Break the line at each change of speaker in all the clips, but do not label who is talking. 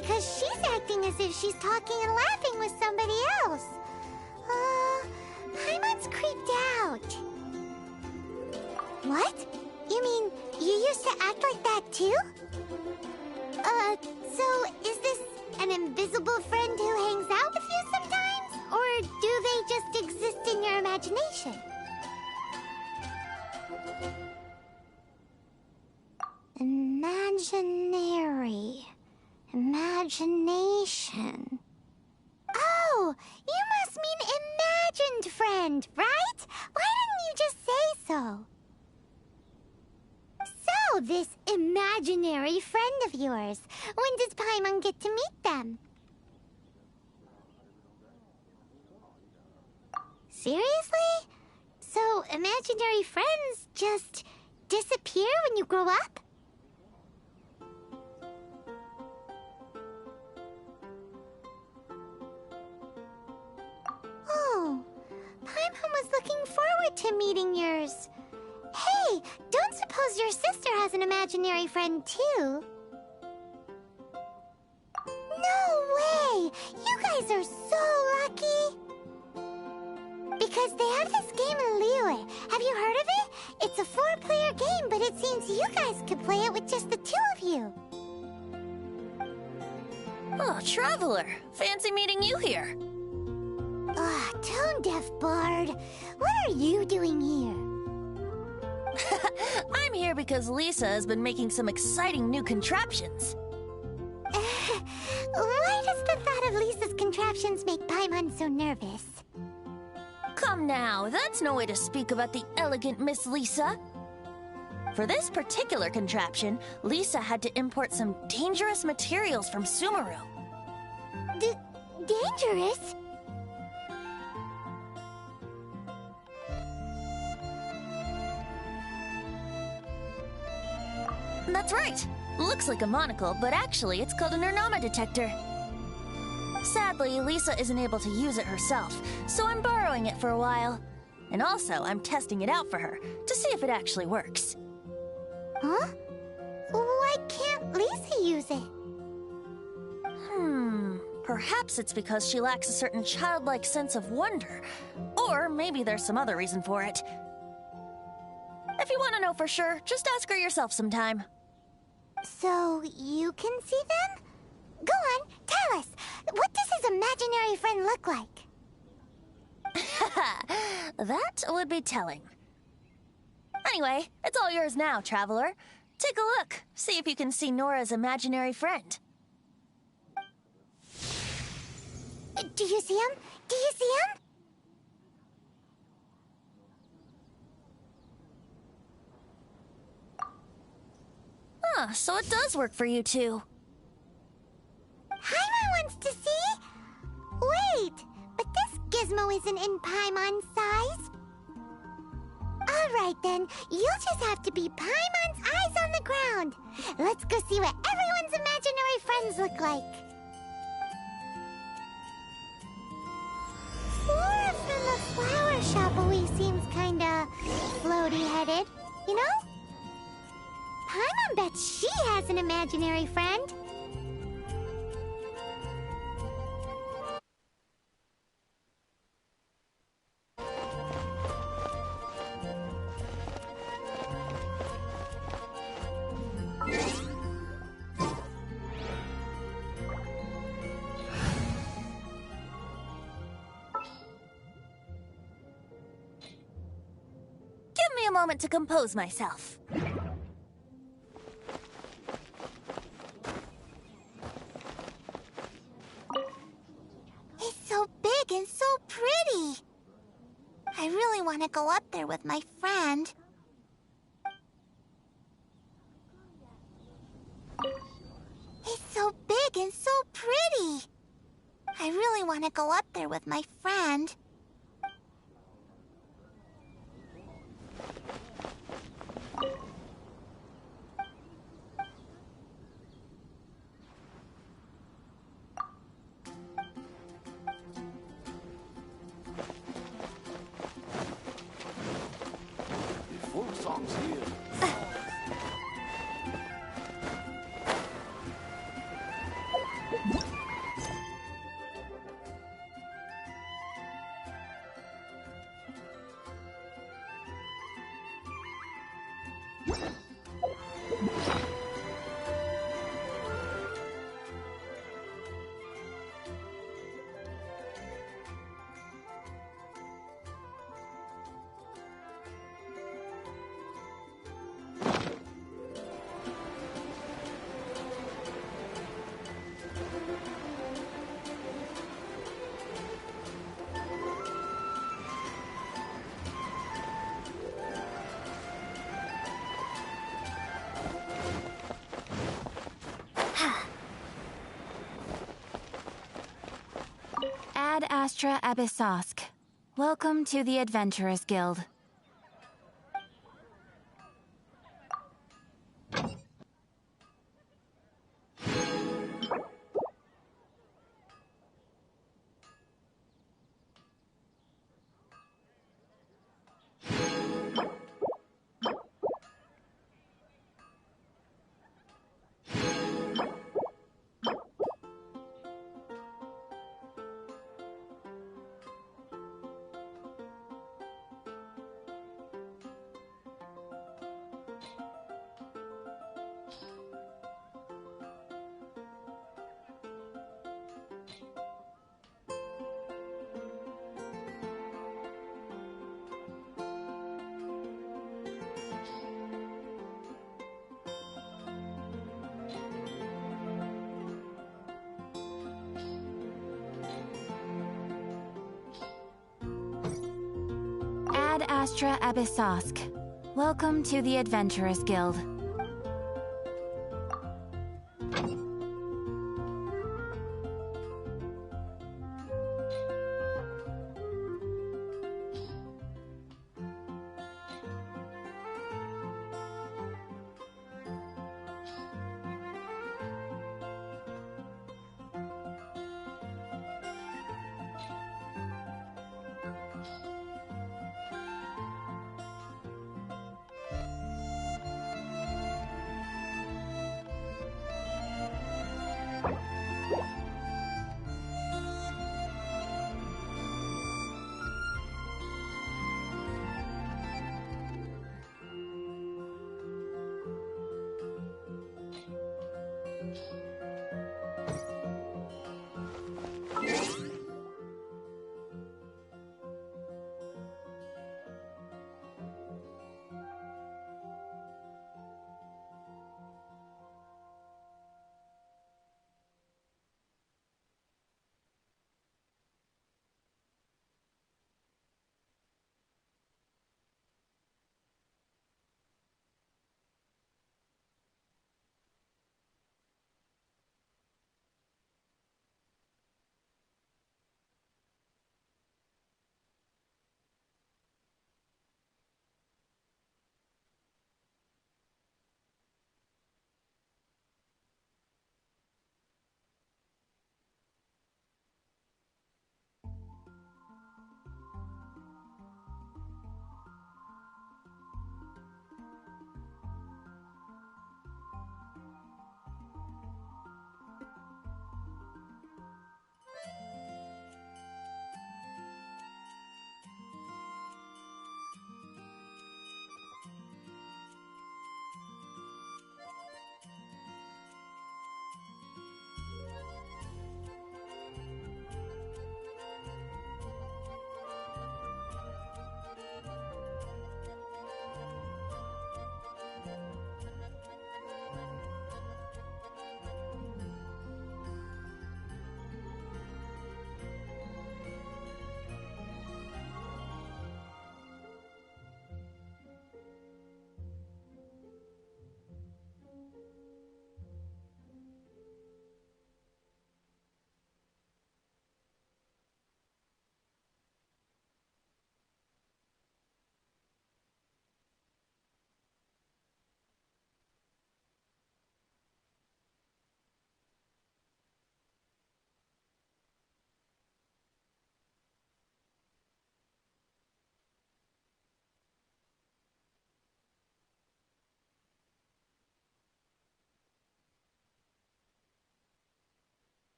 because she's acting as if she's talking and laughing with somebody else. Paimon's creeped out. What? You mean you used to act like that too? So is this an invisible friend who hangs out with you sometimes? Or do they just exist in your imagination? Imagination. Oh, you must mean imagined friend, right? Why didn't you just say so? So, this imaginary friend of yours, when does Paimon get to meet them? Seriously? So, imaginary friends just disappear when you grow up? Oh, Paimon was looking forward to meeting yours. Hey, don't suppose your sister has an imaginary friend too? No way! You guys are so lucky! Because they have this game in Liyue. Have you heard of it? It's a 4-player game, but it seems you guys could play it with just the 2 of you.
Oh, Traveler! Fancy meeting you here.
Tone-deaf bard. What are you doing here?
I'm here because Lisa has been making some exciting new contraptions.
Why does the thought of Lisa's contraptions make Paimon so nervous?
Come now, that's no way to speak about the elegant Miss Lisa. For this particular contraption, Lisa had to import some dangerous materials from Sumeru.
Dangerous?
That's right. Looks like a monocle, but actually it's called a Nernama detector. Sadly, Lisa isn't able to use it herself, so I'm borrowing it for a while. And also, I'm testing it out for her, to see if it actually works.
Huh? Why can't Lisa use it?
Perhaps it's because she lacks a certain childlike sense of wonder. Or maybe there's some other reason for it. If you want to know for sure, just ask her yourself sometime.
So, you can see them? Go on, tell us. What does his imaginary friend look like?
That would be telling. Anyway, it's all yours now, Traveler. Take a look. See if you can see Nora's imaginary friend.
Do you see him? Do you see him?
So it does work for you two.
Paimon wants to see? Wait, but this gizmo isn't in Paimon's size. Alright then, you'll just have to be Paimon's eyes on the ground. Let's go see what everyone's imaginary friends look like. Flora from the flower shop always seems kinda floaty-headed, you know? Paimon bets she has an imaginary friend.
Give me a moment to compose myself.
And so pretty. I really want to go up there with my friend. He's so big and so pretty. I really want to go up there with my friend.
Astra Abyssosk. Welcome to the Adventurers Guild. Ad Astra Abyssosk. Welcome to the Adventurers Guild.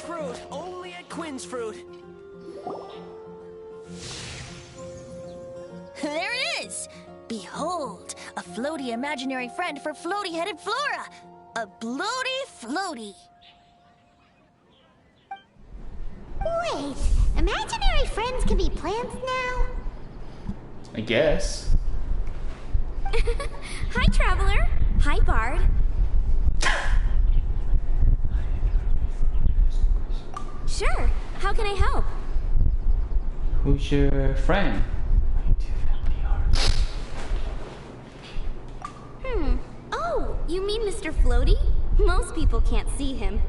fruit, only at Quinn's Fruit.
There it is! Behold, a floaty imaginary friend for floaty-headed Flora! A bloaty floaty!
Wait, imaginary friends can be plants now?
I guess.
Hi, Traveler. Hi, Bard. Sure. How can I help?
Who's your friend?
Oh, you mean Mr. Floaty? Most people can't see him.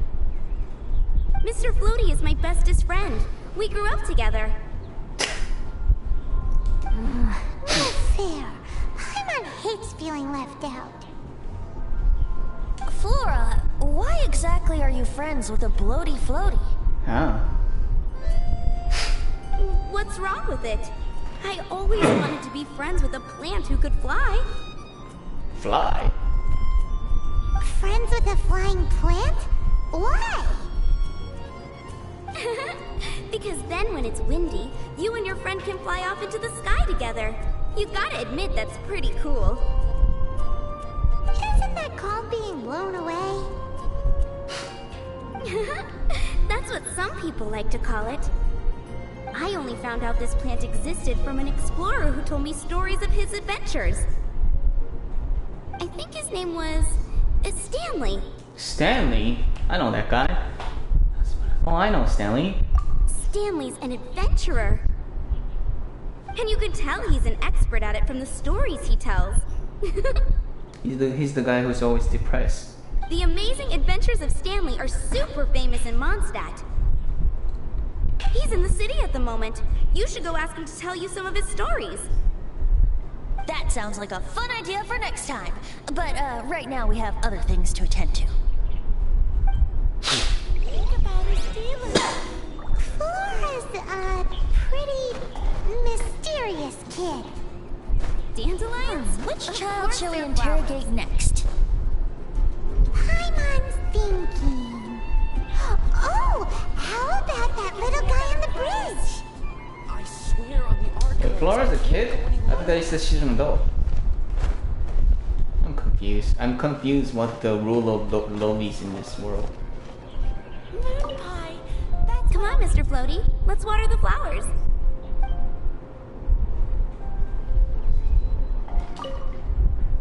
Mr. Floaty is my bestest friend. We grew up together.
Not fair. Paimon hates feeling left out.
Flora, why exactly are you friends with a bloaty floaty?
Huh?
What's wrong with it? I always wanted to be friends with a plant who could fly.
Fly?
Friends with a flying plant? Why?
Because then when it's windy, you and your friend can fly off into the sky together. You gotta admit that's pretty cool.
Isn't that called being blown away?
That's what some people like to call it. I only found out this plant existed from an explorer who told me stories of his adventures. I think his name was Stanley.
Stanley? I know that guy. Oh, I know Stanley.
Stanley's an adventurer. And you can tell he's an expert at it from the stories he tells.
He's the guy who's always depressed.
The amazing adventures of Stanley are super famous in Mondstadt. He's in the city at the moment. You should go ask him to tell you some of his stories.
That sounds like a fun idea for next time. But right now we have other things to attend to.
Think about his dealers. Flora's a pretty mysterious kid.
Dandelions?
Which child shall we interrogate next?
Paimon's thinking. Oh, how about that little guy on the bridge?
I swear on the archives.
Wait, Flora's a kid? I thought he said she's an adult. I'm confused. I'm confused what the rule of lovies in this world.
Moon pie. Come on, Mr. Floaty. Let's water the flowers.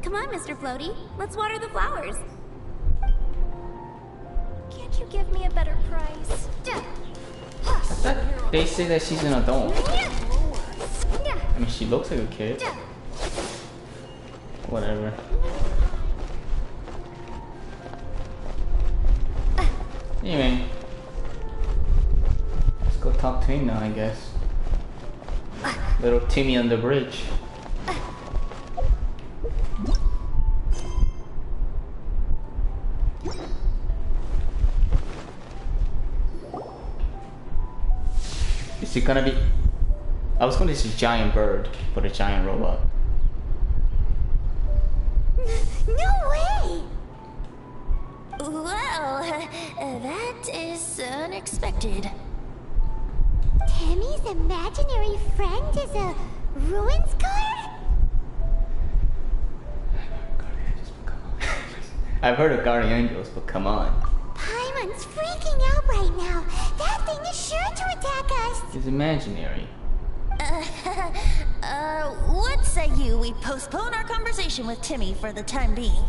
Come on, Mr. Floaty. Let's water the flowers. Can't you give me a better price?
I thought they say that she's an adult. I mean, she looks like a kid. Whatever. Anyway, let's go talk to him now, I guess. Little Timmy on the bridge. Is it gonna be... I was going to say giant bird, but a giant robot.
No way!
Well, that is unexpected.
Timmy's imaginary friend is a ruins guard?
I've heard of guardian angels, but come on.
Paimon's freaking out right now. That thing is sure to attack us.
It's imaginary.
What say you we postpone our conversation with Timmy for the time being?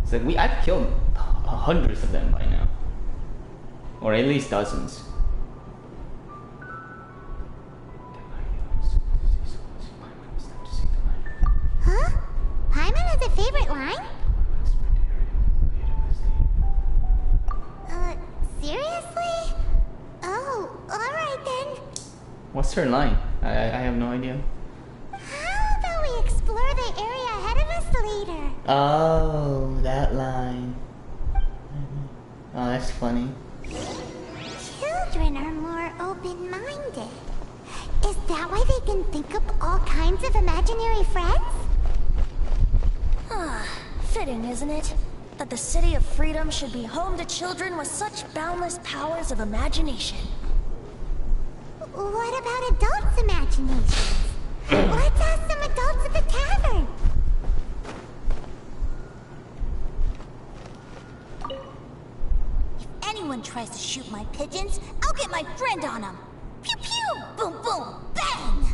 It's like I've killed hundreds of them by now. Or at least dozens.
Huh? Paimon has a favorite line? Seriously? Oh, alright then.
What's her line? I have no idea.
How about we explore the area ahead of us later?
Oh, that line. Oh, that's funny.
Children are more open-minded. Is that why they can think up all kinds of imaginary friends?
Ah, fitting, isn't it? that the City of Freedom should be home to children with such boundless powers of imagination.
What about adults' imaginations? Let's ask some adults at the tavern.
If anyone tries to shoot my pigeons, I'll get my friend on them. Pew pew! Boom boom! Bang!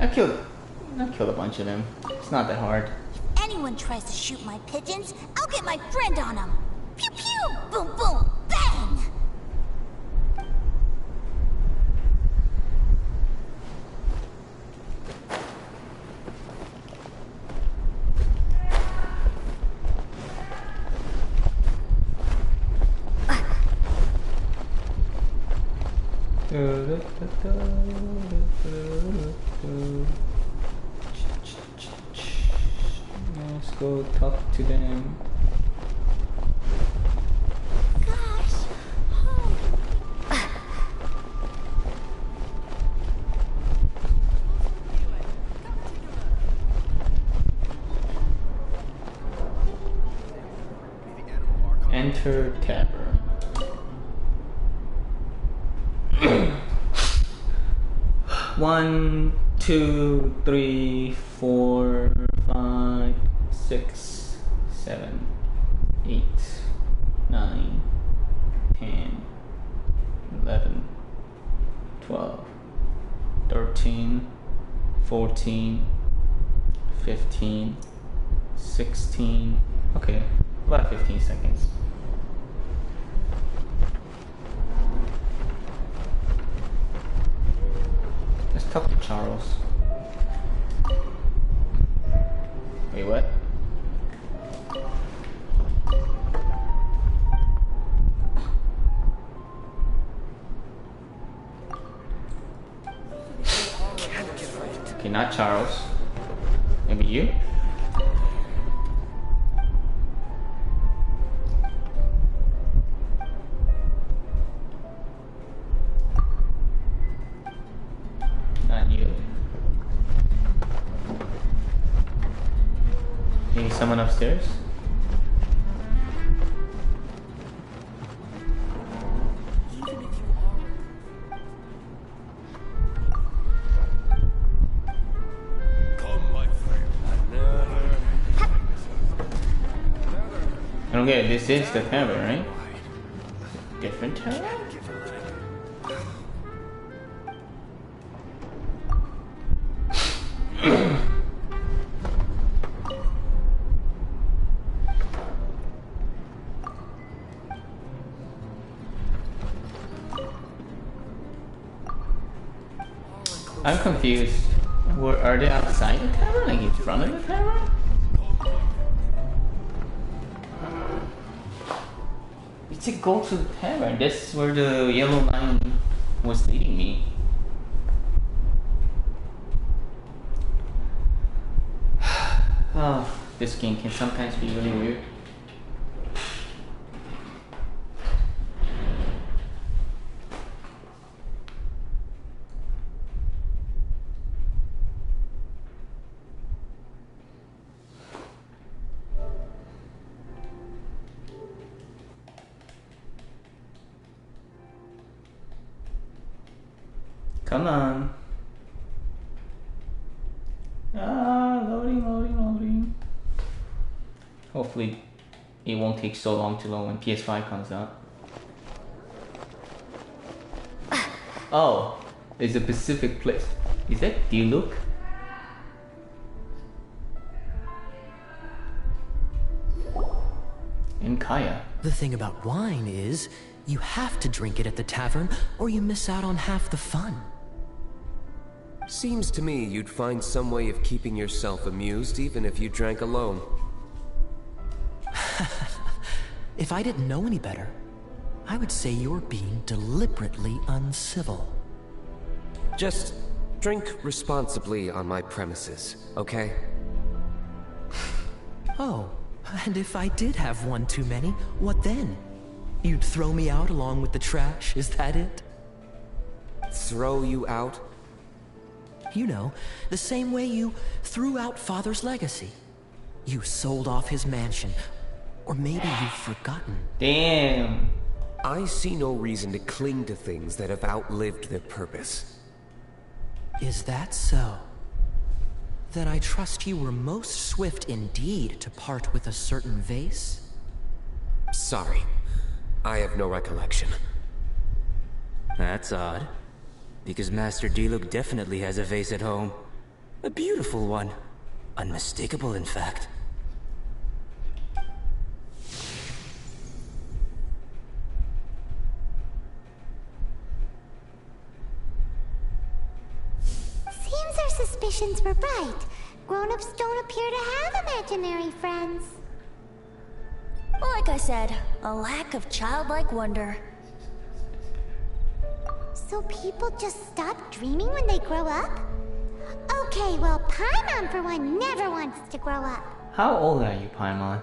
I killed a bunch of them. It's not that hard.
If anyone tries to shoot my pigeons, I'll get my friend on them. Pew pew! Boom boom! Bang!
Let's go talk to them.
Gosh. Oh.
Enter tavern. 1, 2, 3, 4, 5, 6, 7, 8, 9, 10, 11, 12, 13, 14, 15, 16. Okay, about 15 seconds. Let's talk to Charles. Wait, what? Okay, not Charles. Maybe you? Not you. Maybe someone upstairs? I don't get it. This is the tavern, right? Different tavern? I'm confused. Are they outside the tavern? Like in front of the tavern? It said go to the tavern. That's where the yellow line was leading me. Oh, this game can sometimes be really weird. Come on. Ah, loading. Hopefully it won't take so long to load when PS5 comes out. Oh, there's a Pacific place. Is that Diluc? And Kaya.
The thing about wine is, you have to drink it at the tavern, or you miss out on half the fun.
Seems to me you'd find some way of keeping yourself amused even if you drank alone.
If I didn't know any better, I would say you're being deliberately uncivil.
Just drink responsibly on my premises, okay?
Oh, and if I did have one too many, what then? You'd throw me out along with the trash, is that it?
Throw you out?
You know, the same way you threw out Father's legacy. You sold off his mansion. Or maybe you've forgotten.
Damn.
I see no reason to cling to things that have outlived their purpose.
Is that so? Then I trust you were most swift indeed to part with a certain vase?
Sorry. I have no recollection.
That's odd. Because Master Diluc definitely has a vase at home. A beautiful one. Unmistakable, in fact.
Seems our suspicions were right. Grown-ups don't appear to have imaginary friends.
Like I said, a lack of childlike wonder.
So people just stop dreaming when they grow up? Okay, well, Paimon for one never wants to grow up.
How old are you, Paimon?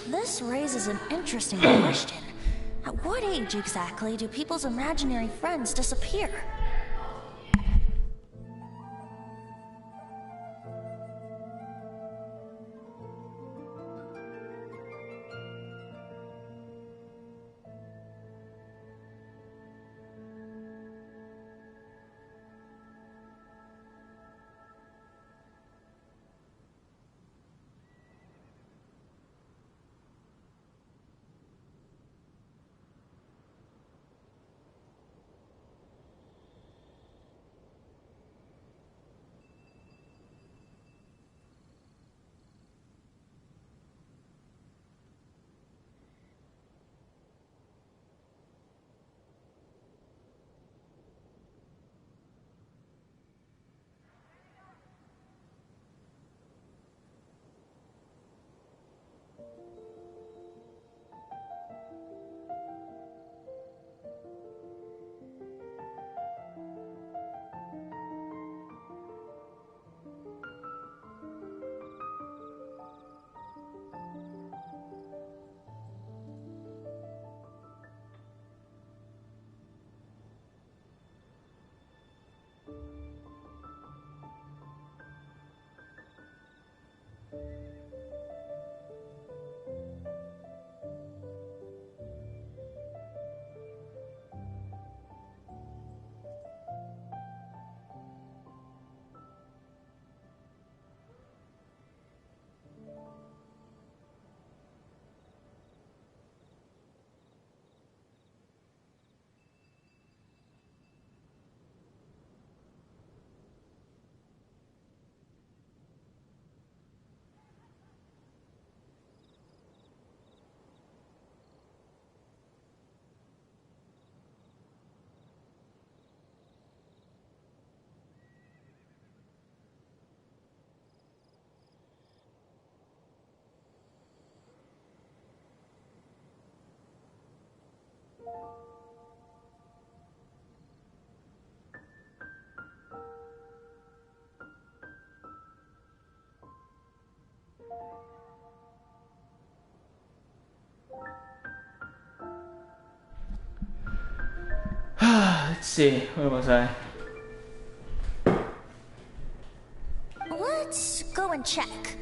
This raises an interesting question. At what age exactly do people's imaginary friends disappear?
Let's see, where was I?
Let's go and check.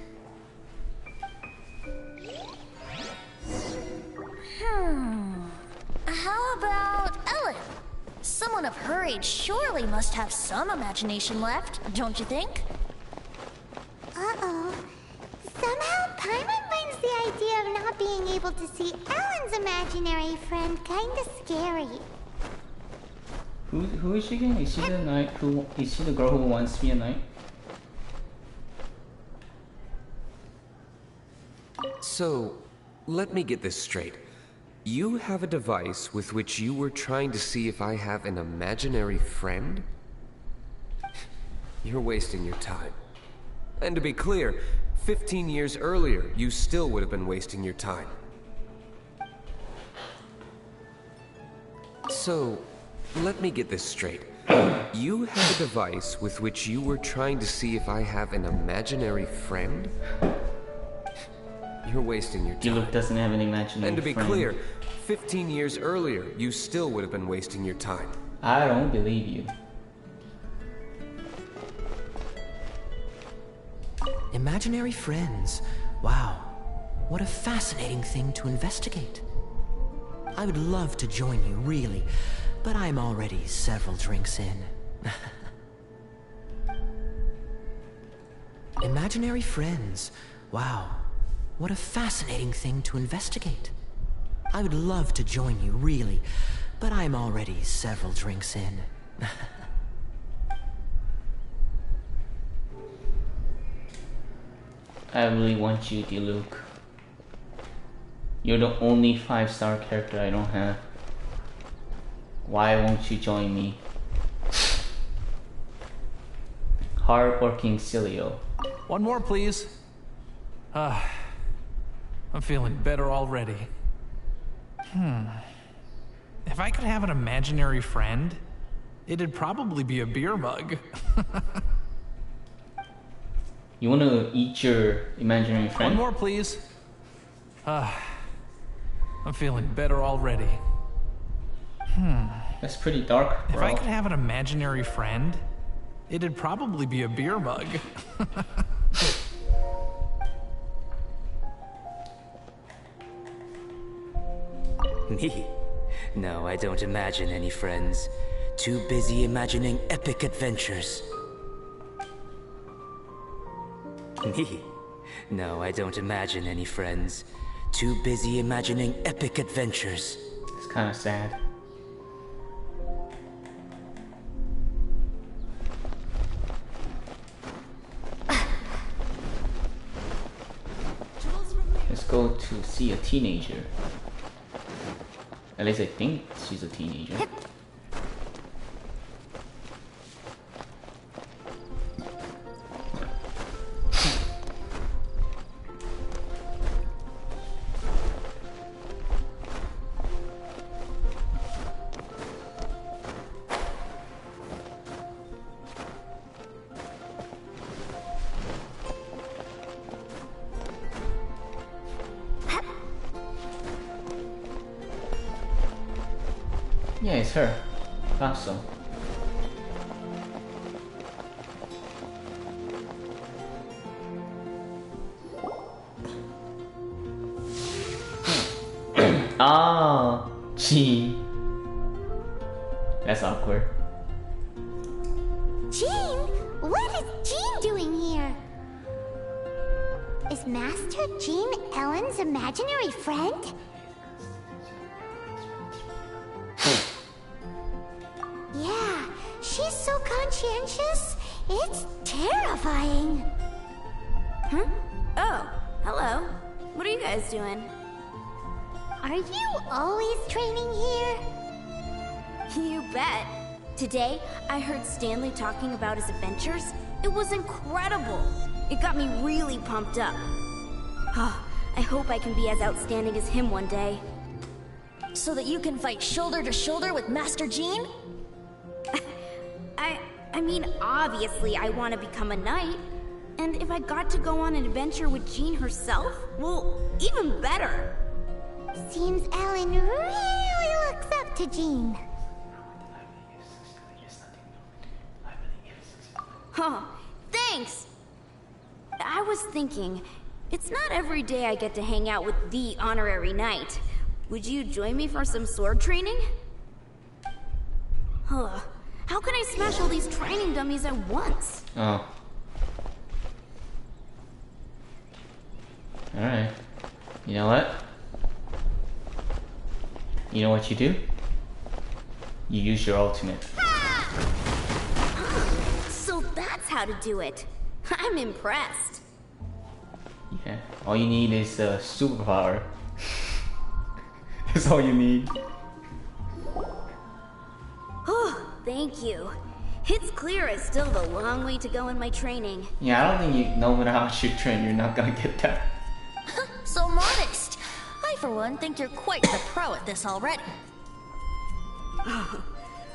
How about Ellen? Someone of her age surely must have some imagination left, don't you think?
Uh-oh. Somehow Paimon finds the idea of not being able to see Ellen's imaginary friend kinda scary.
Who is she again? Is she the knight who is she the girl who wants to be a knight?
So, let me get this straight. You have a device with which you were trying to see if I have an imaginary friend? You're wasting your time. And to be clear, 15 years earlier, you still would have been wasting your time. So, let me get this straight. You have a device with which you were trying to see if I have an imaginary friend? You're wasting your time.
Diluc doesn't have an imaginary
And to be
friend.
clear, 15 years earlier, you still would have been wasting your time.
I don't believe you.
Imaginary friends. Wow. What a fascinating thing to investigate. I would love to join you, really, but I'm already several drinks in. Imaginary friends. Wow. What a fascinating thing to investigate. I would love to join you, really, but I'm already several drinks in.
I really want you, Diluc. You're the only 5-star character I don't have. Why won't you join me? Hardworking Cilio.
One more, please. I'm feeling better already. If I could have an imaginary friend, it'd probably be a beer mug.
You wanna eat your imaginary friend?
One more, please. I'm feeling better already.
That's pretty dark, bro.
If I could have an imaginary friend, it'd probably be a beer mug.
Me? No, I don't imagine any friends. Too busy imagining epic adventures. Me? No, I don't imagine any friends. Too busy imagining epic adventures.
It's kind of sad. Let's go to see a teenager. At least I think she's a teenager. Yeah, it's her. Thought so. Ah, Jean. That's awkward.
Jean? What is Jean doing here? Is Master Jean Ellen's imaginary friend? Yeah, she's so conscientious. It's terrifying.
Huh? Oh, hello. What are you guys doing?
Are you always training here?
You bet. Today, I heard Stanley talking about his adventures. It was incredible. It got me really pumped up. Oh, I hope I can be as outstanding as him one day.
So that you can fight shoulder to shoulder with Master Jean?
I mean, obviously I want to become a knight. And if I got to go on an adventure with Jean herself, well, even better.
Seems Ellen really looks up to Jean.
Oh, thanks! I was thinking, it's not every day I get to hang out with the honorary knight. Would you join me for some sword training? How can I smash all these training dummies at once?
Oh. Alright. You know what? You know what you do? You use your ultimate.
So that's how to do it. I'm impressed.
Yeah. All you need is a superpower. That's all you need.
Oh, thank you. It's clear it's still a long way to go in my training.
Yeah, I don't think you, no matter how much you train, you're not gonna get that.
So modest. I, for one, think you're quite the pro at this already.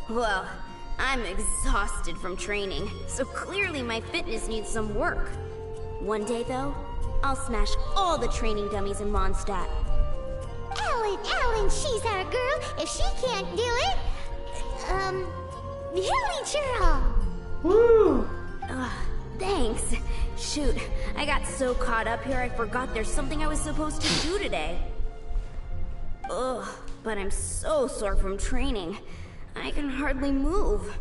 Well, I'm exhausted from training, so clearly my fitness needs some work. One day, though, I'll smash all the training dummies in Mondstadt.
Ellen, she's our girl. If she can't do it, Hilly Churl.
Woo!
Thanks. Shoot, I got so caught up here I forgot there's something I was supposed to do today. Ugh, but I'm so sore from training. I can hardly move.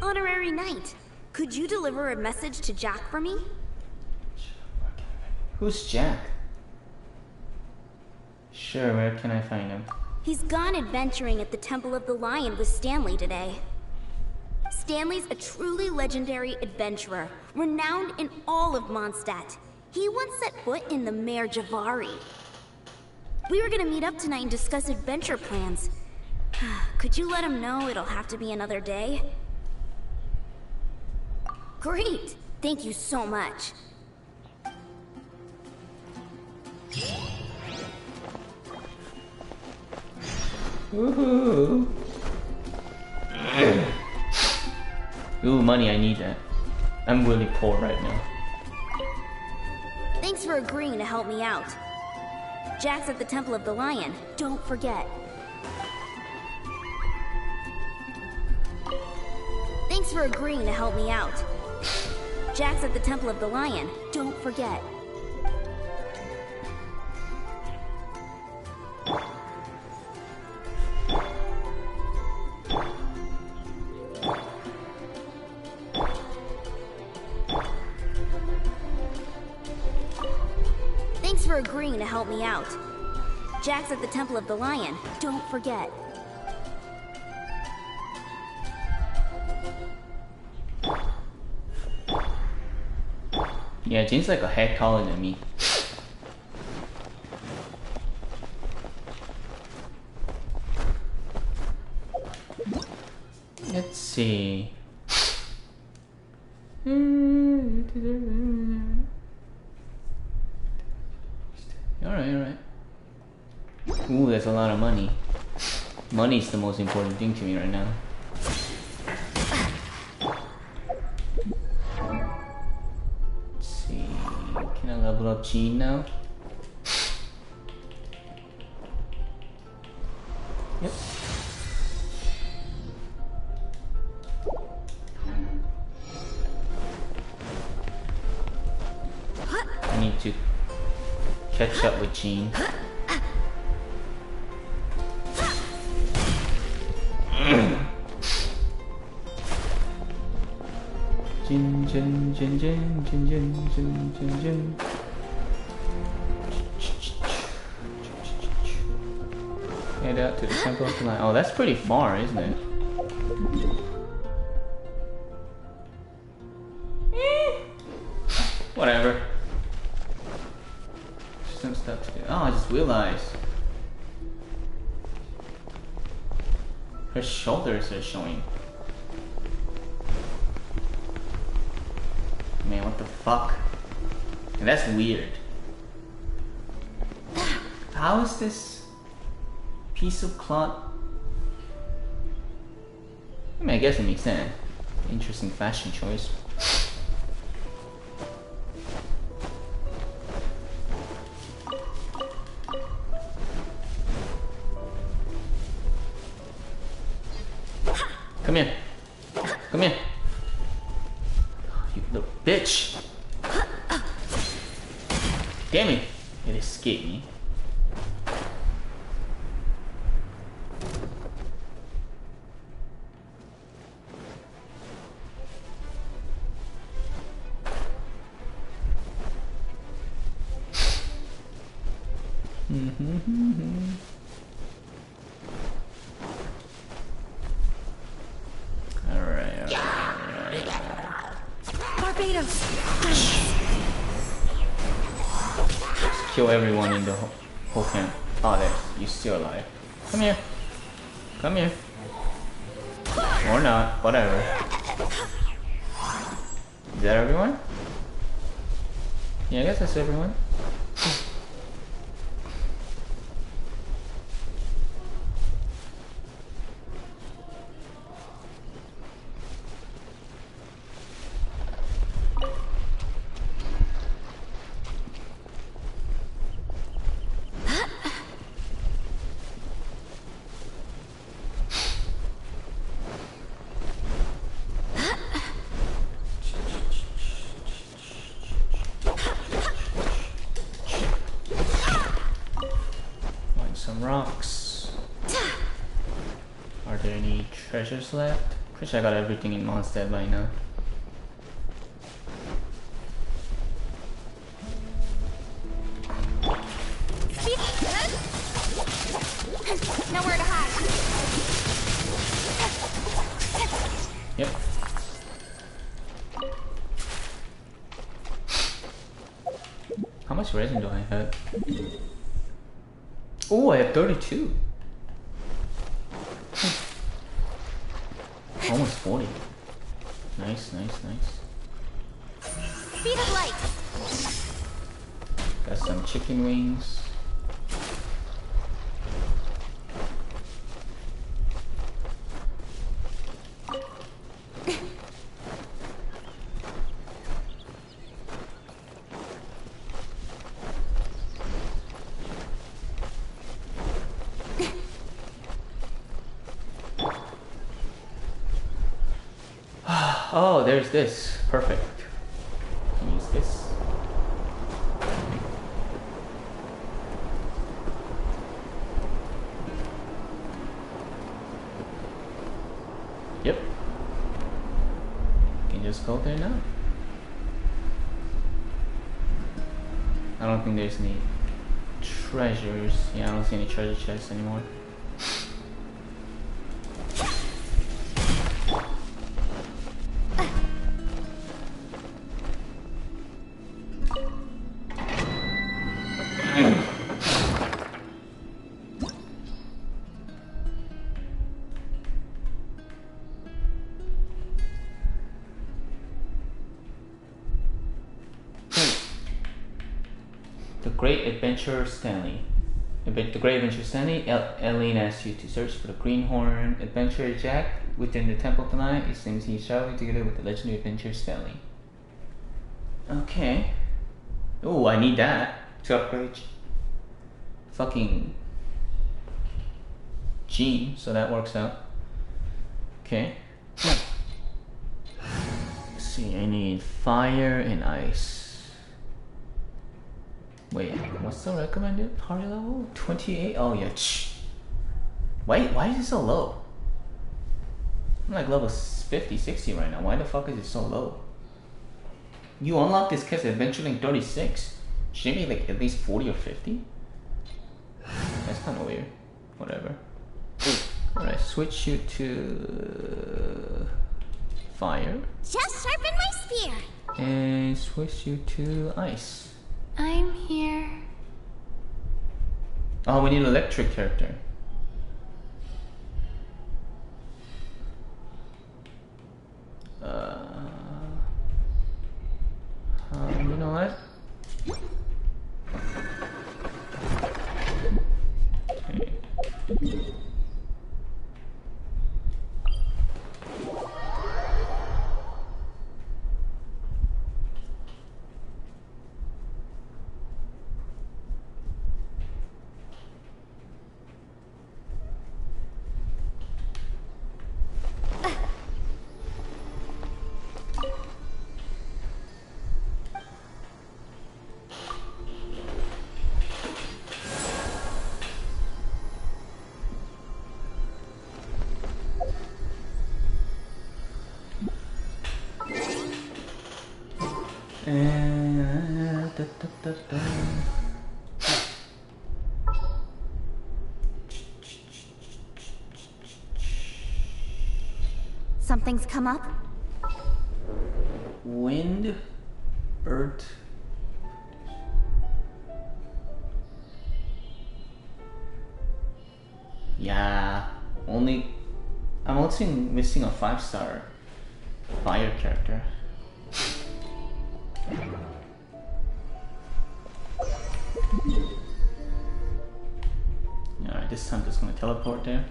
Honorary Knight, could you deliver a message to Jack for me?
Who's Jack? Sure, where can I find him?
He's gone adventuring at the Temple of the Lion with Stanley today. Stanley's a truly legendary adventurer, renowned in all of Mondstadt. He once set foot in the Mare Javari. We were gonna meet up tonight and discuss adventure plans. Could you let him know it'll have to be another day? Great! Thank you so much.
Woohoo! Ooh, money, I need that. I'm really poor right now.
Thanks for agreeing to help me out. Jack's at the Temple of the Lion, don't forget. Thanks for agreeing to help me out. Jack's at the Temple of the Lion, don't forget. Thanks for agreeing to help me out. Jack's at the Temple of the Lion, don't forget.
Yeah, Jane's like a head taller than me. Let's see. Alright. Ooh, that's a lot of money. Money's the most important thing to me right now. Let's see. Can I level up Jean now? Yep. I need to catch up with Jean. Jin. Head out to the Temple of the Lion. Oh, that's pretty far, isn't it? Whatever. Some stuff to do. Oh, I just realized. Her shoulders are showing. Man, what the fuck? And that's weird. How is this piece of cloth? I mean, I guess it makes sense. Interesting fashion choice. Come here. Come here. You little bitch. Damn it. It escaped me. Kill everyone in the whole camp. Oh, there. You're still alive. Come here. Come here. Or not. Whatever. Is that everyone? Yeah, I guess that's everyone. rocks. Are there any treasures left? Pretty sure I got everything in Mondstadt by now.
Nowhere to hide.
Yep. How much resin do I have? Oh, I have 32. Almost 40. Nice.
Speed of light.
Got some chicken wings. Oh, there's this. Perfect. Can use this. Yep. Can just go there now. I don't think there's any treasures. Yeah, I don't see any treasure chests anymore. The Great Adventure Stanley. The Great Adventure Stanley, Eileen asks you to search for the Greenhorn Adventurer Jack within the temple tonight. It seems he's traveling together with the legendary adventurer Stanley. Okay. Oh, I need that to upgrade fucking Gene, so that works out. Okay. Let's see, I need fire and ice. Wait, what's the recommended party level? 28? Oh yeah. Why is it so low? I'm like level 50, 60 right now. Why the fuck is it so low? You unlock this case eventually in 36. Should it be like at least 40 or 50? That's kind of weird. Whatever. Alright, switch you to fire.
Just sharpen my spear.
And switch you to ice.
I'm here.
Oh, we need an electric character. You know what? Okay.
Something's come up.
Wind, earth. Yeah, I'm also missing a 5-star fire character. Alright, this time just gonna teleport there.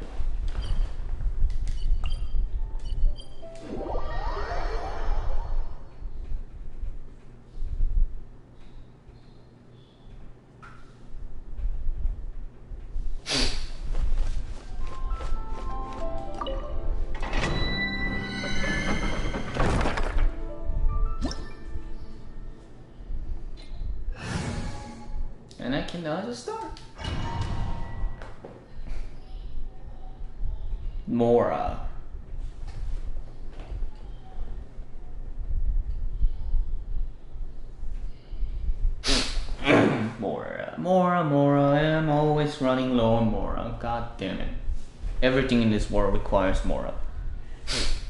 And I can now just start. Mora. Mora, I'm always running low on Mora. God damn it. Everything in this world requires Mora.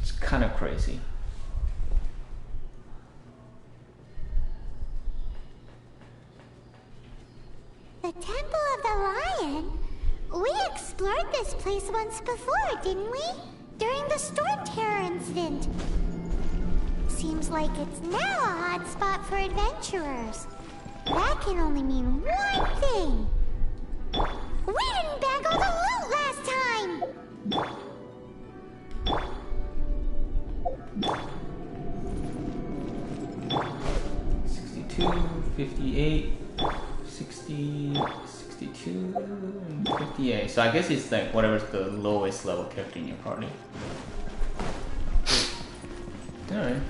It's kind of crazy.
The Temple of the Lion? We explored this place once before, didn't we? During the Storm Terror incident. Seems like it's now a hot spot for adventurers. That can only mean one thing. We didn't bag all the loot last time!
62, 58, 60, 62, and 58. So I guess it's like whatever's the lowest level character in your party. Alright.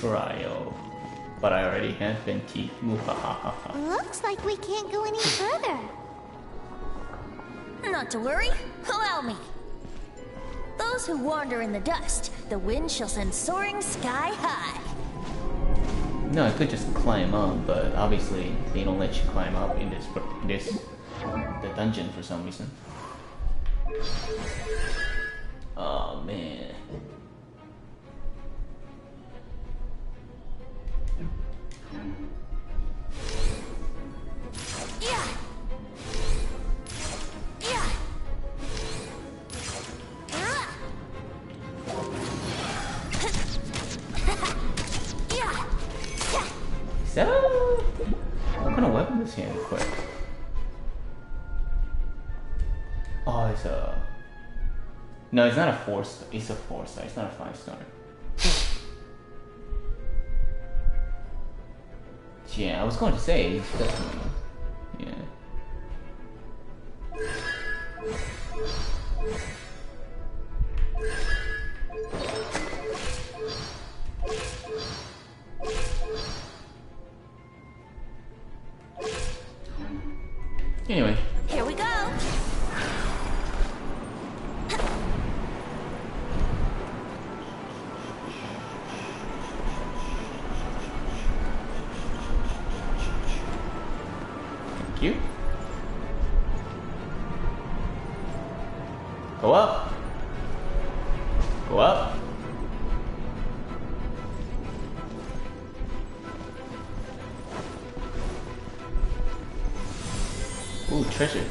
Trial. But I already have Venti.
Looks like we can't go any further.
Not to worry, allow me. Those who wander in the dust, the wind shall send soaring sky high.
No, I could just climb up, but obviously they don't let you climb up in the dungeon for some reason. Oh man.
Yeah. Yeah.
Is that what kind of weapon is he equipped? Oh, it's a... No, it's not a 4-star. It's a 4-star. It's not a 5-star. Yeah, I was going to say, it's definitely... Yeah. Anyway.
Here we go.
Thank you. Go up. Go up. Ooh, treasure.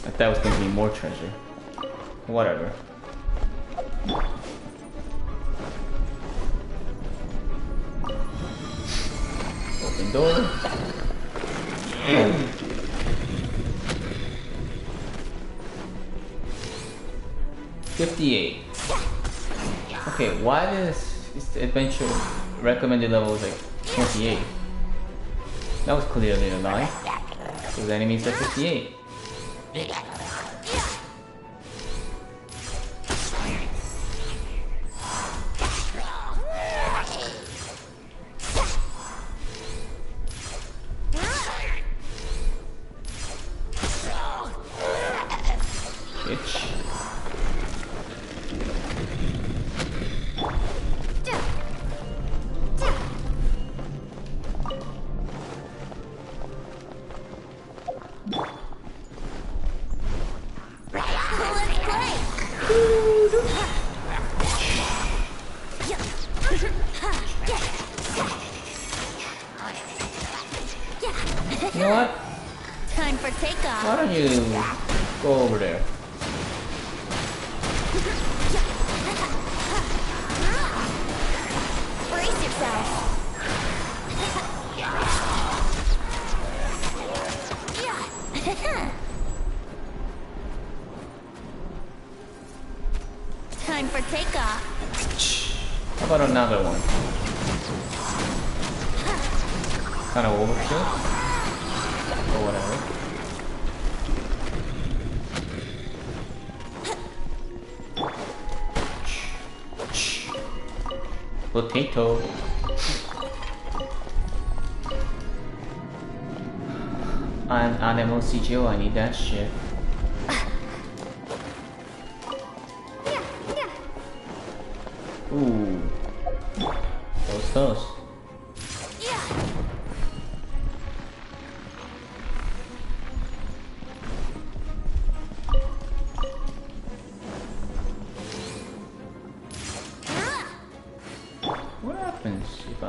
I thought it was going to be more treasure. Whatever. Open door. 58. Okay, why is the adventure recommended level is like 28? That was clearly a lie. Those enemies are 58. Bitch. You know what?
Time for takeoff.
Why don't you go over there?
Brace yourself. Time for takeoff.
How about another one? Kind of overkill? Or whatever. Potato. I'm animal CGO, I need that shit. Ooh. That was close. What happens if I...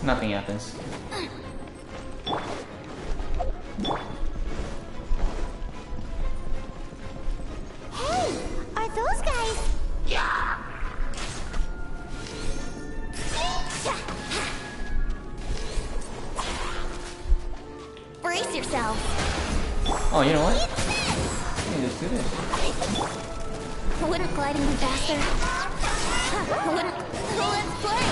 Nothing happens.
Hey, are those guys? Yeah.
Brace yourself.
Oh, you know what? Let me just do this.
Wouldn't gliding be faster? Wouldn't... Let's play!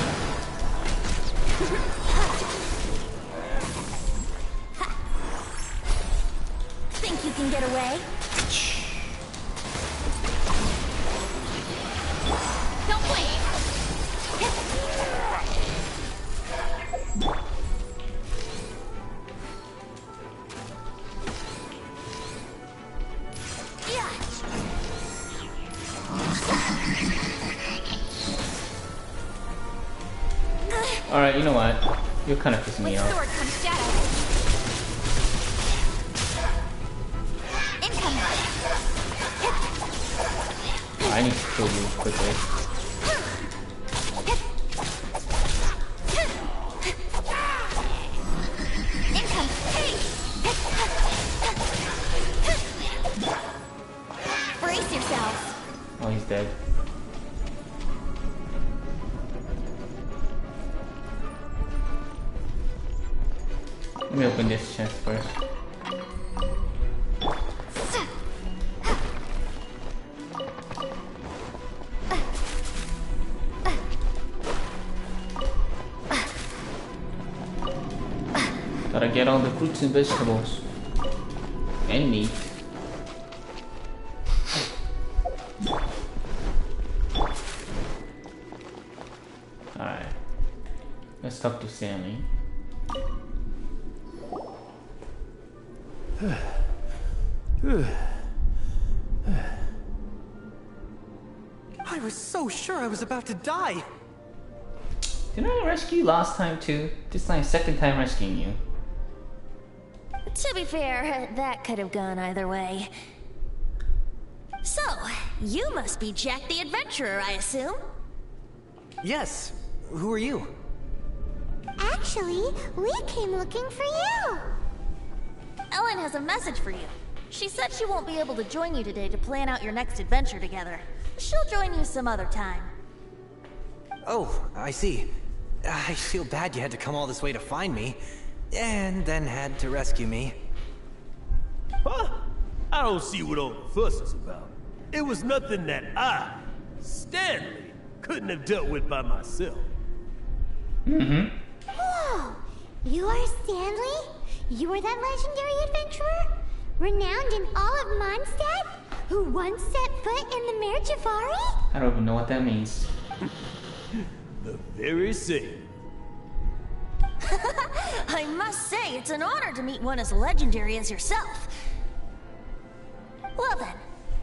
Think you can get away? Don't wait!
Alright, you know what? You're kind of pissing me off.
Sword comes shadow. Incoming.
I need to kill you quickly.
Incoming. Brace yourself.
Oh, he's dead. Let me open this chest first. Gotta get all the fruits and vegetables. And meat. Alright. Let's talk to Sammy.
I was so sure I was about to die.
Didn't I rescue you last time too? This time, second time rescuing you.
To be fair, that could have gone either way. So, you must be Jack the Adventurer, I assume?
Yes. Who are you?
Actually, we came looking for you.
Ellen has a message for you. She said she won't be able to join you today to plan out your next adventure together. She'll join you some other time.
Oh, I see. I feel bad you had to come all this way to find me, and then had to rescue me.
Huh? I don't see what all the fuss is about. It was nothing that I, Stanley, couldn't have dealt with by myself.
Mm-hmm.
Whoa! You are Stanley? You were that legendary adventurer? Renowned in all of Mondstadt? Who once set foot in the Mare Jafari?
I don't even know what that means.
The very same.
I must say, it's an honor to meet one as legendary as yourself. Well then,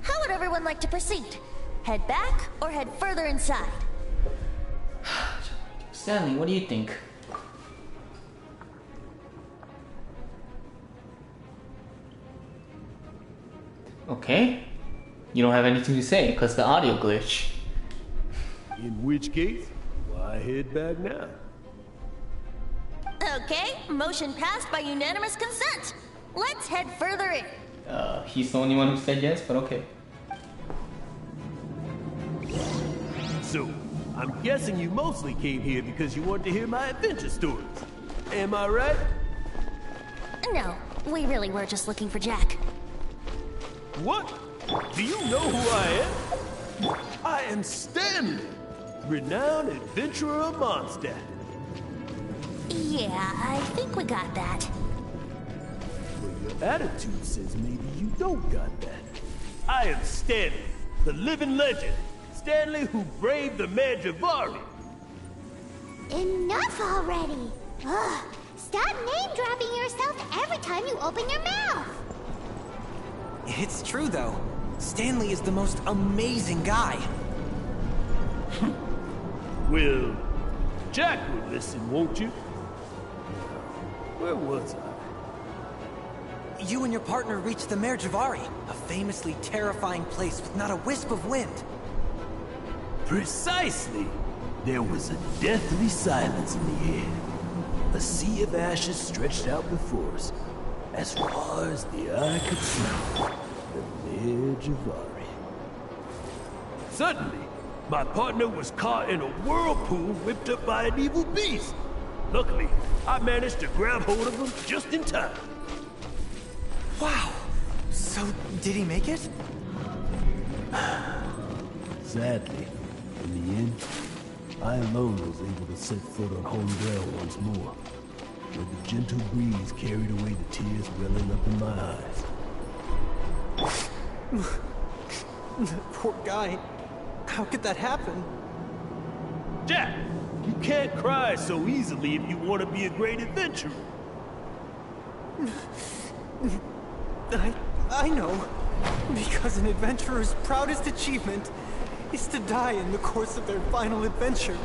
how would everyone like to proceed? Head back or head further inside?
Stanley, what do you think? Okay. You don't have anything to say because the audio glitch.
In which case, why head back now?
Okay, motion passed by unanimous consent. Let's head further in.
He's the only one who said yes, but okay.
So, I'm guessing you mostly came here because you wanted to hear my adventure stories. Am I right?
No, we really were just looking for Jack.
What? Do you know who I am? I am Stanley, renowned adventurer of Mondstadt.
Yeah, I think we got that.
Well, your attitude says maybe you don't got that. I am Stanley, the living legend, Stanley who braved the Mandravari.
Enough already! Ugh! Stop name-dropping yourself every time you open your mouth!
It's true, though. Stanley is the most amazing guy.
Well, Jack would listen, won't you? Where was I?
You and your partner reached the Mandravari, a famously terrifying place with not a wisp of wind.
Precisely! There was a deathly silence in the air. A sea of ashes stretched out before us, as far as the eye could see. The Mandravari. Suddenly, my partner was caught in a whirlpool whipped up by an evil beast. Luckily, I managed to grab hold of him just in time.
Wow! So, did he make it?
Sadly, in the end, I alone was able to set foot on home ground once more, where the gentle breeze carried away the tears welling up in my eyes.
Poor guy. How could that happen?
Jack, you can't cry so easily if you want to be a great adventurer.
I know. Because an adventurer's proudest achievement is to die in the course of their final adventure.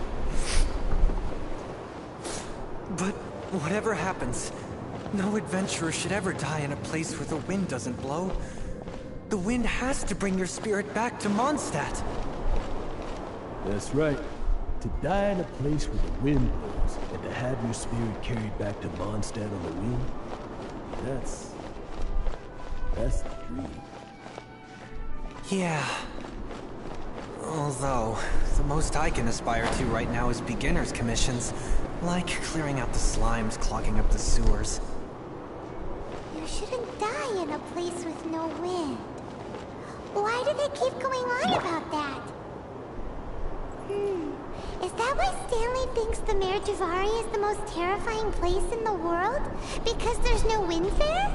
But whatever happens, no adventurer should ever die in a place where the wind doesn't blow. The wind has to bring your spirit back to Mondstadt.
That's right. To die in a place where the wind blows, and to have your spirit carried back to Mondstadt on the wind, that's the dream.
Yeah. Although, the most I can aspire to right now is beginner's commissions, like clearing out the slimes clogging up the sewers.
You shouldn't die in a place with no wind. Why do they keep going on about that? Is that why Stanley thinks the Mandravari is the most terrifying place in the world? Because there's no wind there?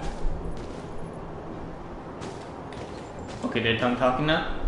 Okay, they're tongue talking now?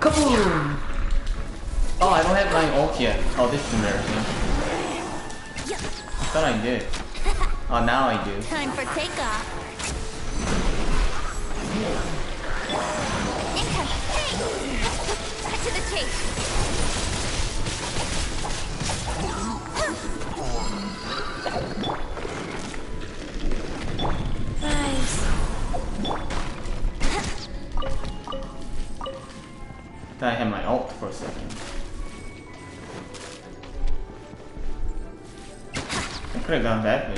Kaboom! Oh, I don't have my ult yet. Oh, this is embarrassing. I thought I did. Oh, now I do.
Time for takeoff. Incoming! Hey! Cut to the chase. Nice.
Thought I had my ult for a second. I could have gone that way.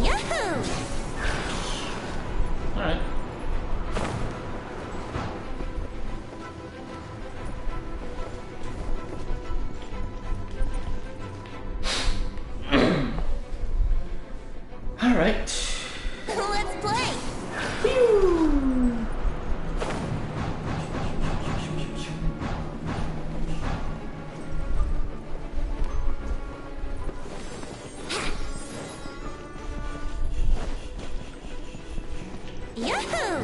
Yahoo!
Alright. Alright.
Let's play! Yahoo!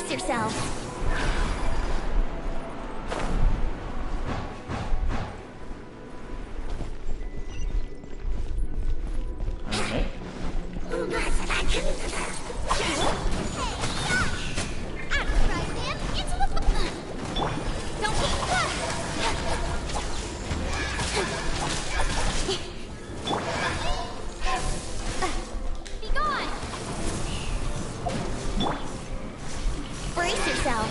Brace yourself.
Alright.
Be gone. Brace yourself.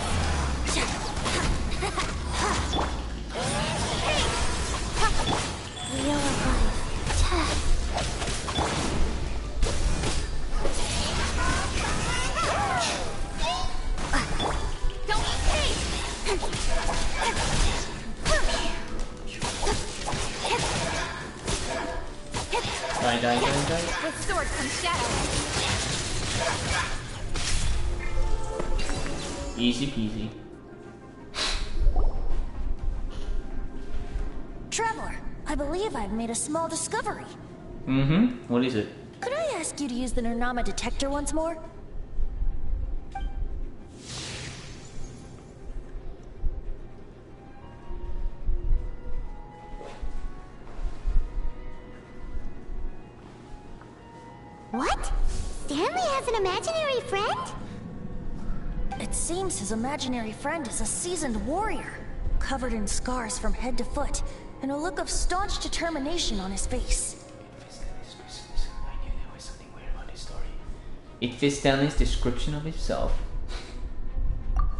Wheel of life. Don't
Die.
With sword comes shadow.
Easy peasy.
Traveler, I believe I've made a small discovery.
Mm-hmm. What is it?
Could I ask you to use the Nernama detector once more?
What? Stanley has an imaginary friend?
It seems his imaginary friend is a seasoned warrior, covered in scars from head to foot, and a look of staunch determination on his face.
I knew there was something weird about his story. It fits Stanley's description of himself.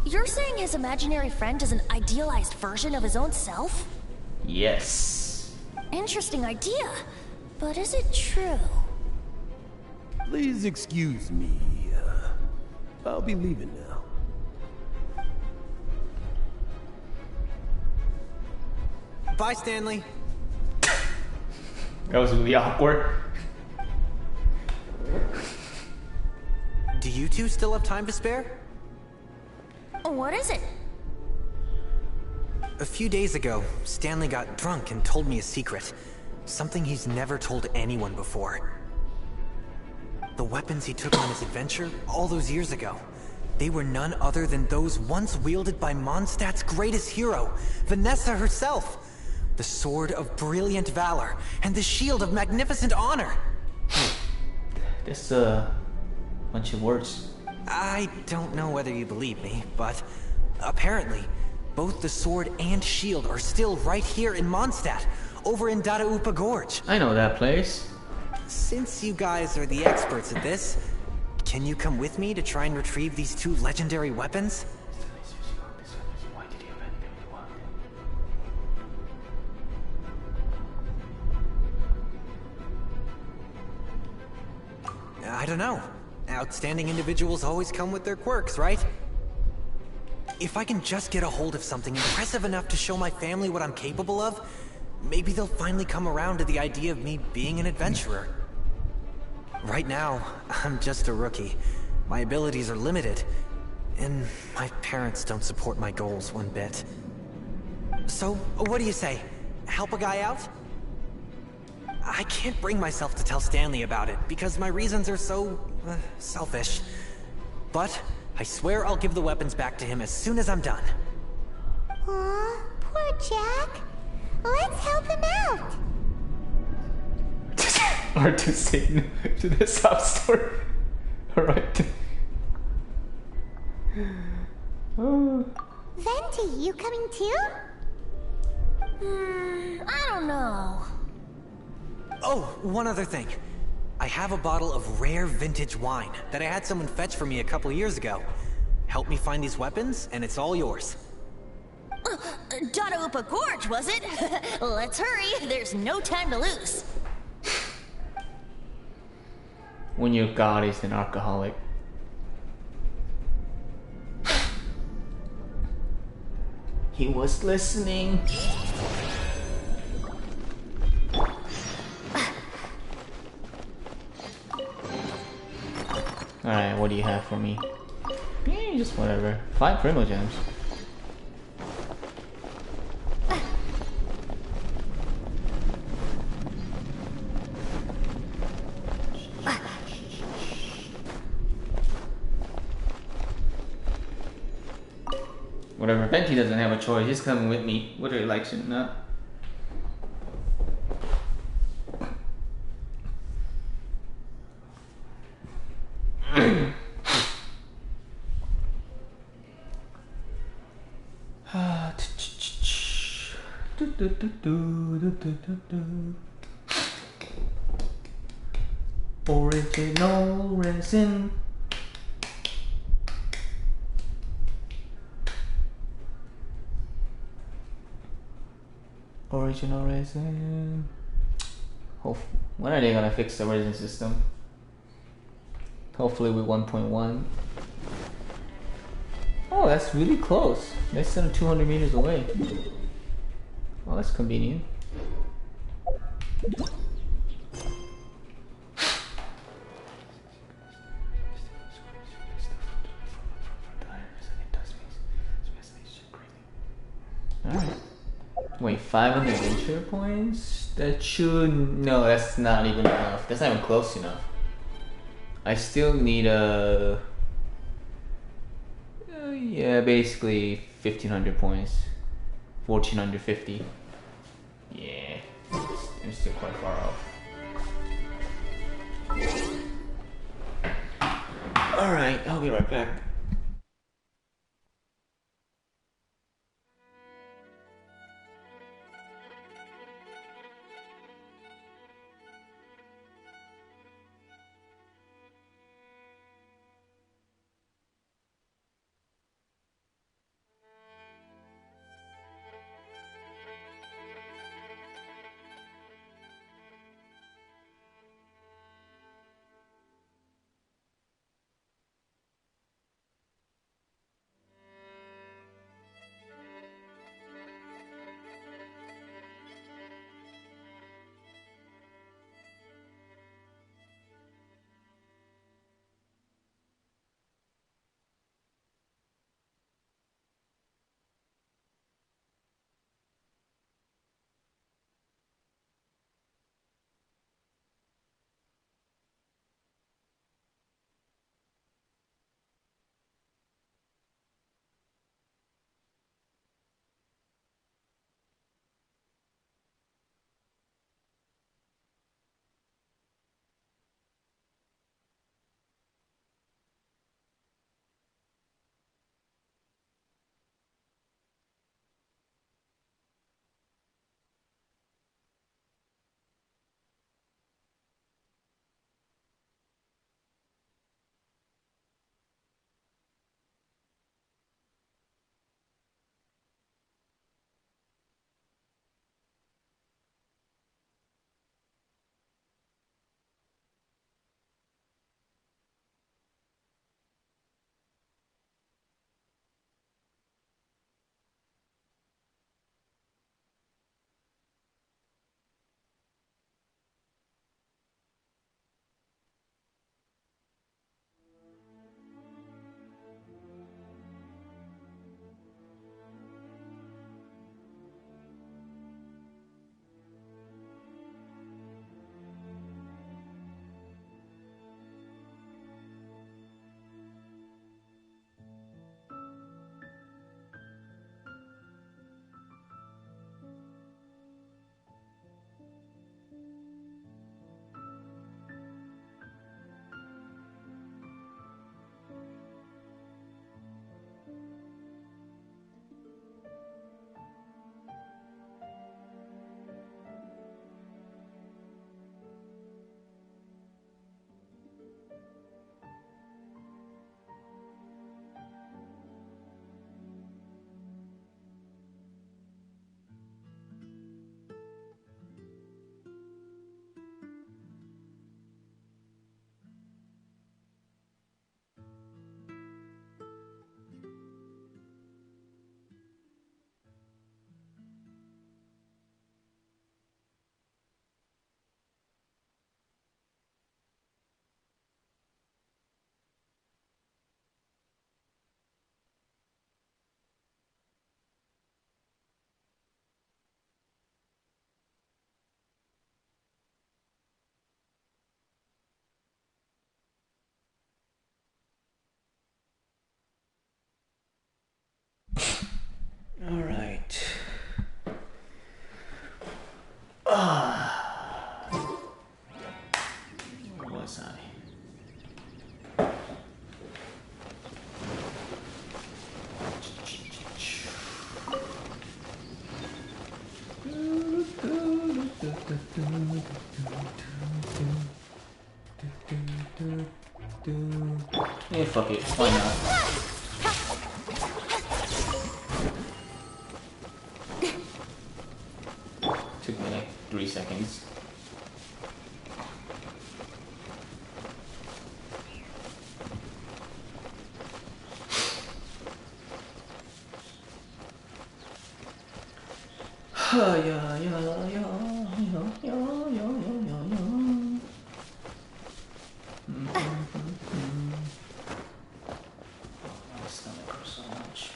You're saying his imaginary friend is an idealized version of his own self?
Yes.
Interesting idea, but is it true?
Please excuse me. I'll be leaving now.
Bye, Stanley.
That was really awkward.
Do you two still have time to spare?
What is it?
A few days ago, Stanley got drunk and told me a secret. Something he's never told anyone before. The weapons he took on his adventure all those years ago, they were none other than those once wielded by Mondstadt's greatest hero, Vanessa herself. The sword of brilliant valor and the shield of magnificent honor.
That's a bunch of words.
I don't know whether you believe me, but apparently, both the sword and shield are still right here in Mondstadt, over in Dadaupa Gorge.
I know that place.
Since you guys are the experts at this, can you come with me to try and retrieve these two legendary weapons? I don't know. Outstanding individuals always come with their quirks, right? If I can just get a hold of something impressive enough to show my family what I'm capable of, maybe they'll finally come around to the idea of me being an adventurer. Right now, I'm just a rookie. My abilities are limited, and my parents don't support my goals one bit. So, what do you say? Help a guy out? I can't bring myself to tell Stanley about it, because my reasons are so... selfish. But, I swear I'll give the weapons back to him as soon as I'm done.
Aw, poor Jack. Let's help him out.
Or to sing to the sub story. Alright.
Venti, you coming too?
I don't know.
Oh, one other thing. I have a bottle of rare vintage wine that I had someone fetch for me a couple years ago. Help me find these weapons, and it's all yours.
Dadaupa Gorge, was it? Let's hurry, there's no time to lose.
When your god is an alcoholic. He was listening. Alright, what do you have for me? Just whatever. 5 Primo Gems. Whatever, Venti doesn't have a choice. He's coming with me with the election, no? Original resin. Original resin. When are they gonna fix the resin system? Hopefully with 1.1. Oh, that's really close. Less than 200 meters away. Oh, that's convenient. Alright. Wait, 500 adventure points? That should... No, that's not even enough. That's not even close enough. I still need a... yeah, basically 1500 points. 1450. Yeah, it's still quite far off. Alright, I'll be right back. fuck it. Why not? Took me like 3 seconds. My stomach hurts so much.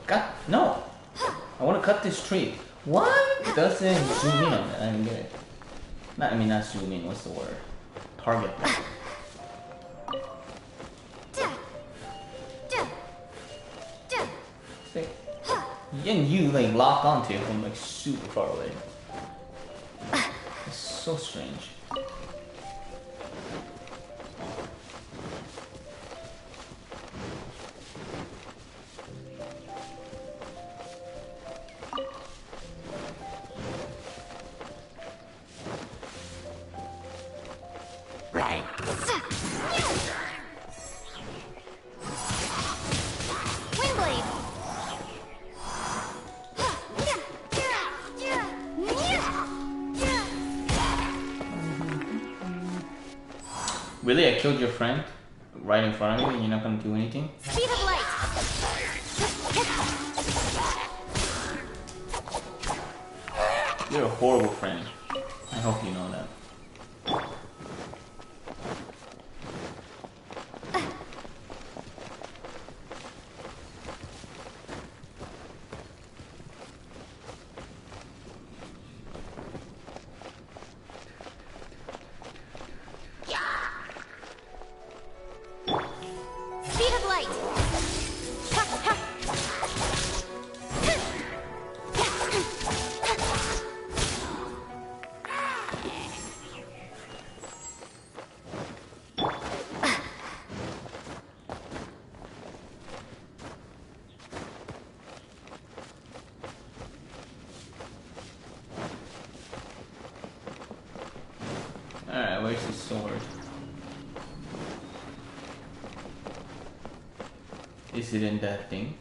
God, no! I want to cut this tree. What? It doesn't zoom in on that. I didn't get it. Not zoom in. What's the word? Target. And you like lock onto it from like super far away. It's so strange. Really? I killed your friend right in front of you and you're not gonna do anything?
Speed of light!
You're a horrible friend. I hope you know that. Alright, where's his sword? Is it in that thing?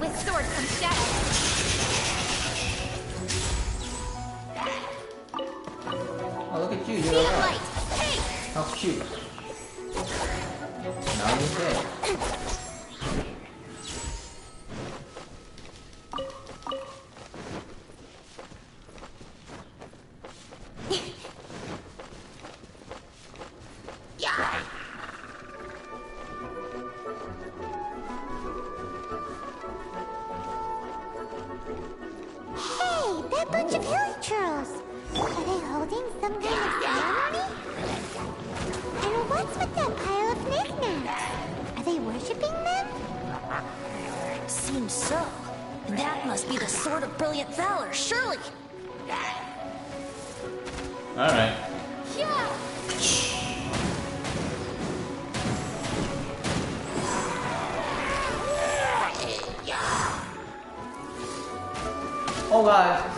With sword comes shadow.
Oh, look at you, you're alive. How cute. Now you're dead.
That bunch of village churls. Are they holding some kind of ceremony? And what's with that pile of knickknacks? Are they worshipping them?
Seems so. That must be the Sword of Brilliant Valor, surely.
Alright. Oh god.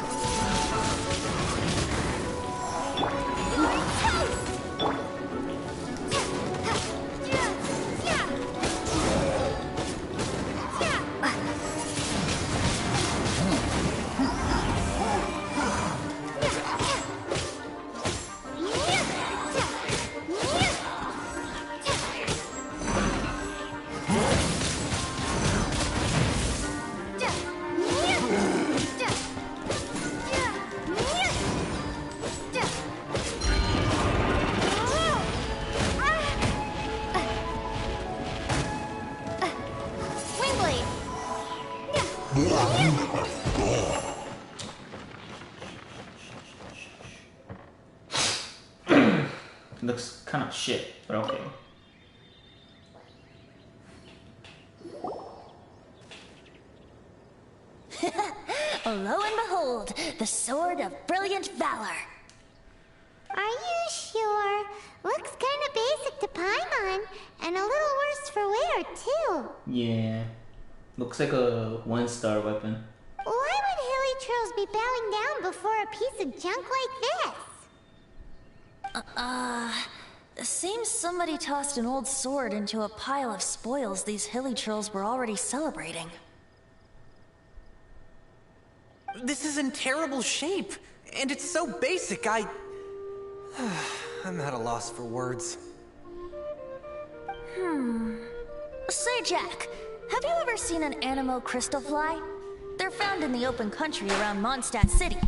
Looks kind of shit, but okay.
Lo and behold, the Sword of Brilliant Valor.
Are you sure? Looks kinda basic to Paimon, and a little worse for wear, too.
Yeah. Looks like a 1-star weapon.
Why would hilichurls be bowing down before a piece of junk like this?
Seems somebody tossed an old sword into a pile of spoils these hilichurls were already celebrating.
This is in terrible shape, and it's so basic, I'm at a loss for words.
Say, Jack, have you ever seen an anemo crystal fly? They're found in the open country around Mondstadt City.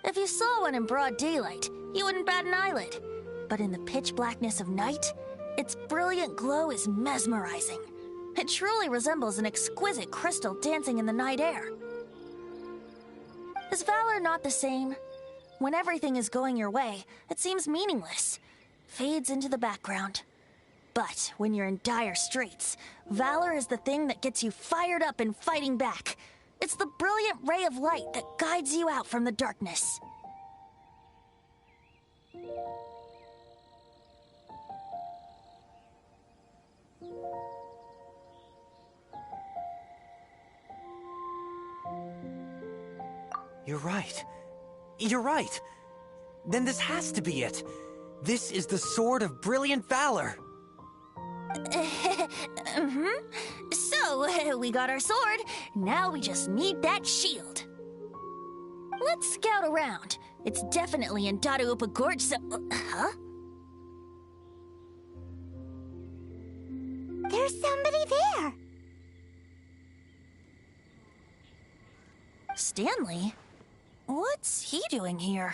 If you saw one in broad daylight, you wouldn't bat an eyelid. But in the pitch blackness of night, its brilliant glow is mesmerizing. It truly resembles an exquisite crystal dancing in the night air. Is Valor not the same? When everything is going your way, it seems meaningless, fades into the background. But when you're in dire straits, Valor is the thing that gets you fired up and fighting back. It's the brilliant ray of light that guides you out from the darkness.
You're right. You're right. Then this has to be it. This is the Sword of Brilliant Valor.
So, we got our sword. Now we just need that shield. Let's scout around. It's definitely in Dadaupa Gorge, so... Huh?
There's somebody there.
Stanley? What's he doing here?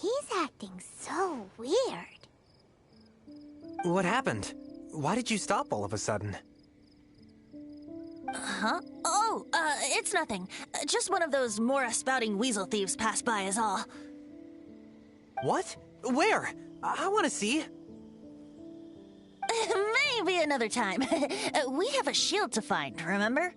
He's acting so weird.
What happened? Why did you stop all of a sudden?
Huh? Oh, it's nothing. Just one of those Mora spouting weasel thieves passed by is all.
What? Where? I want to see.
Maybe another time. We have a shield to find, remember?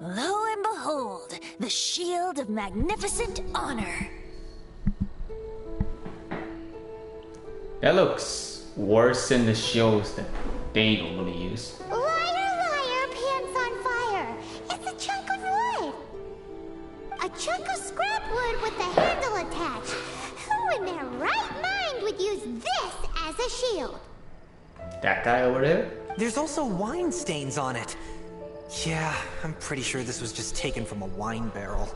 Lo and behold, the Shield of Magnificent Honor.
That looks worse than the shields that they normally use.
Look A chunk of scrap wood with the handle attached. Who in their right mind would use this as a shield?
That guy over there?
There's also wine stains on it. Yeah, I'm pretty sure this was just taken from a wine barrel.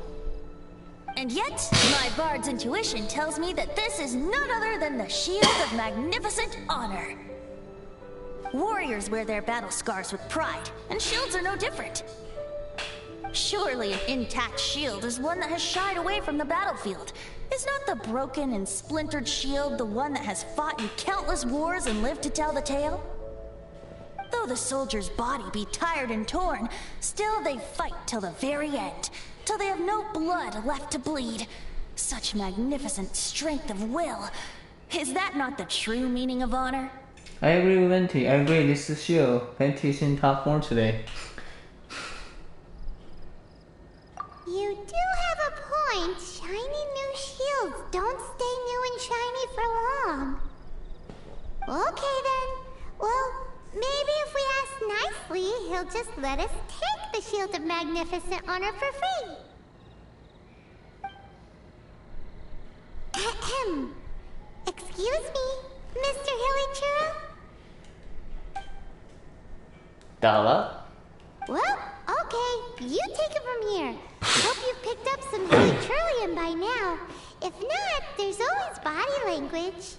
And yet, my bard's intuition tells me that this is none other than the Shield of Magnificent Honor. Warriors wear their battle scars with pride, and shields are no different. Surely an intact shield is one that has shied away from the battlefield. Is not the broken and splintered shield the one that has fought in countless wars and lived to tell the tale? Though the soldier's body be tired and torn, still they fight till the very end, till they have no blood left to bleed. Such magnificent strength of will. Is that not the true meaning of honor?
I agree with Venti. I agree, this is Shield. Venti's in top form today.
You do have a point. Shiny new shields don't stay new and shiny for long. Okay then. Well, maybe if we ask nicely, he'll just let us take the Shield of Magnificent Honor for free. Ahem. Excuse me, Mr. Hillychurro?
Dollar?
Well, okay, you take it from here. Hope you've picked up some Hillychurlian by now. If not, there's always body language.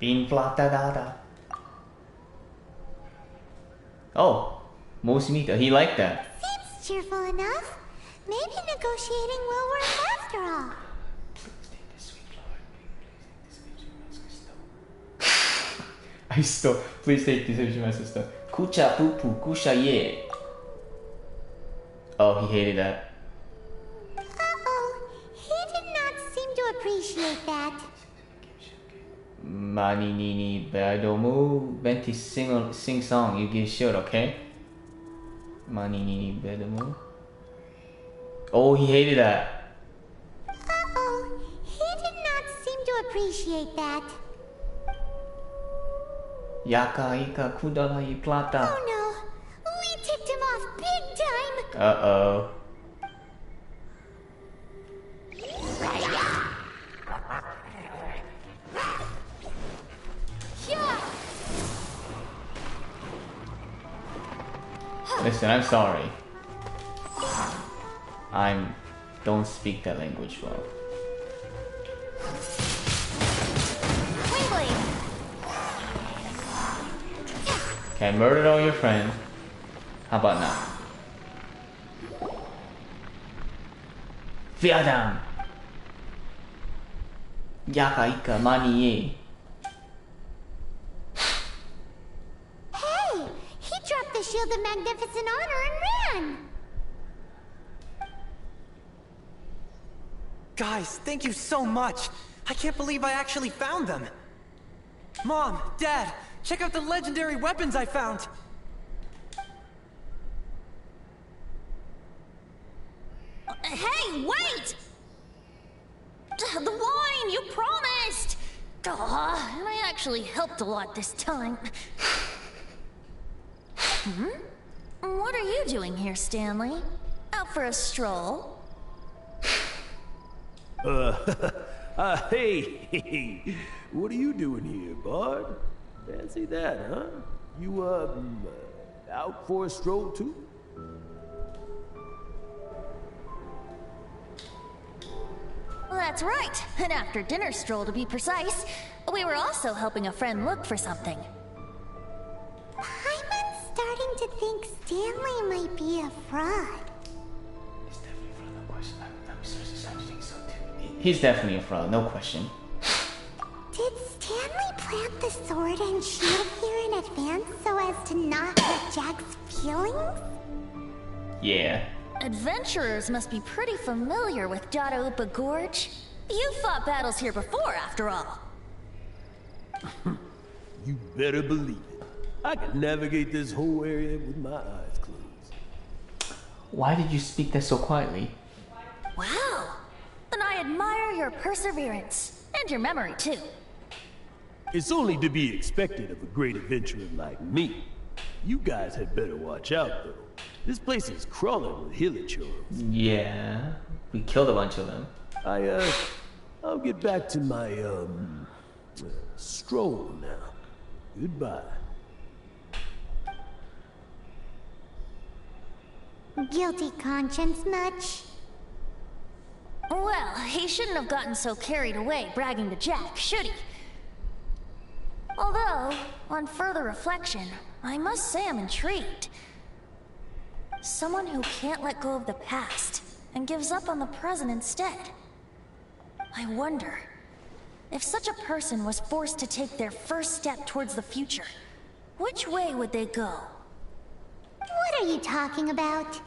Bean flop da da da. Oh, most meat. He liked that.
Seems cheerful enough. Maybe negotiating will work after all.
I stole. Please take this as my sister. Kucha poo poo, kusha ye. Oh, he hated that.
Uh-oh. He did not seem to appreciate that.
Mani nini bedomu. Venti sing song. You give shield, okay? Mani nini bedomu. Oh, he hated that.
Uh-oh. He did not seem to appreciate that.
Yaka ika kudarai plata.
Oh no. We ticked him off big time.
Uh-oh. Listen, I'm sorry. Don't speak that language well. Okay, I murdered all your friends. How about now? Viadam! Yaka ika mani ye.
Hey! He dropped the Shield of Magnificent Honor and ran!
Guys, thank you so much. I can't believe I actually found them. Mom, Dad, check out the legendary weapons I found.
Hey, wait! The wine, you promised! Aw, and I actually helped a lot this time. What are you doing here, Stanley? Out for a stroll?
Hey, what are you doing here, Bard? Fancy that, huh? You, out for a stroll too?
That's right, an after-dinner stroll to be precise. We were also helping a friend look for something.
I'm starting to think Stanley might be a fraud.
He's definitely a fraud, no question.
Did Stanley plant the sword and shield here in advance so as to not hurt Jack's feelings?
Yeah.
Adventurers must be pretty familiar with Dadaupa Gorge. You fought battles here before, after all.
You better believe it. I can navigate this whole area with my eyes closed.
Why did you speak that so quietly?
Wow. Then I admire your perseverance. And your memory, too.
It's only to be expected of a great adventurer like me. You guys had better watch out, though. This place is crawling with hilichurls.
Yeah, we killed a bunch of them.
I'll get back to my, stroll now. Goodbye.
Guilty conscience much?
Well, he shouldn't have gotten so carried away bragging to Jack, should he? Although, on further reflection, I must say I'm intrigued. Someone who can't let go of the past and gives up on the present instead. I wonder, if such a person was forced to take their first step towards the future, which way would they go?
What are you talking about?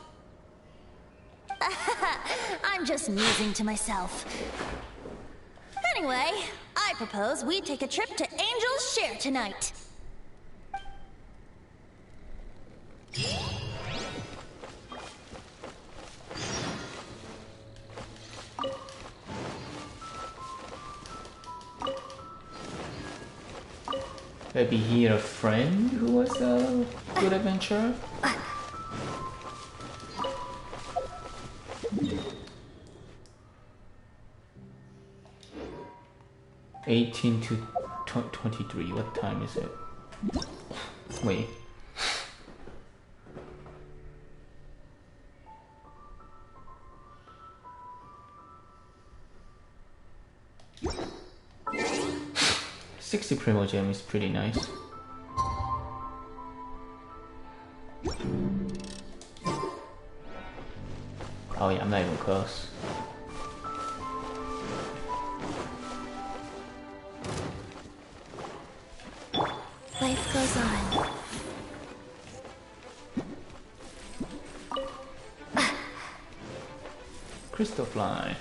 I'm just musing to myself. Anyway, I propose we take a trip to Angel's Share tonight.
Maybe he had a friend who was a good adventurer? 18 to 23. What time is it? Wait. $60 Primo Gem is pretty nice. Oh yeah, I'm not even close.
Life goes on.
Crystal Fly.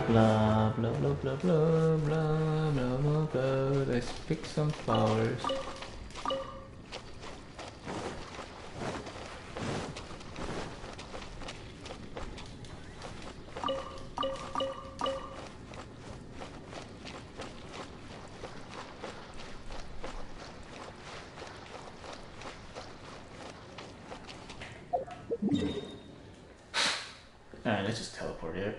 Blah blah blah blah blah blah blah blah blah. Let's pick some flowers. Alright, let's just teleport here.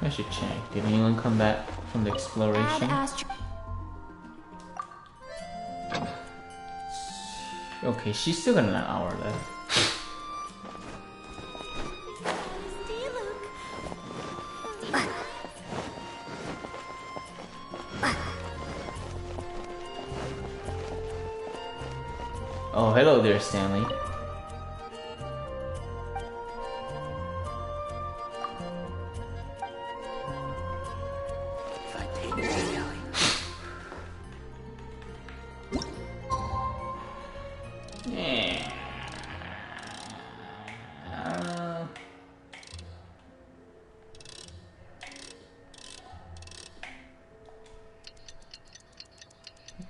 I should check. Did anyone come back from the exploration? Okay, she's still got an hour left. Oh, hello there, Stanley.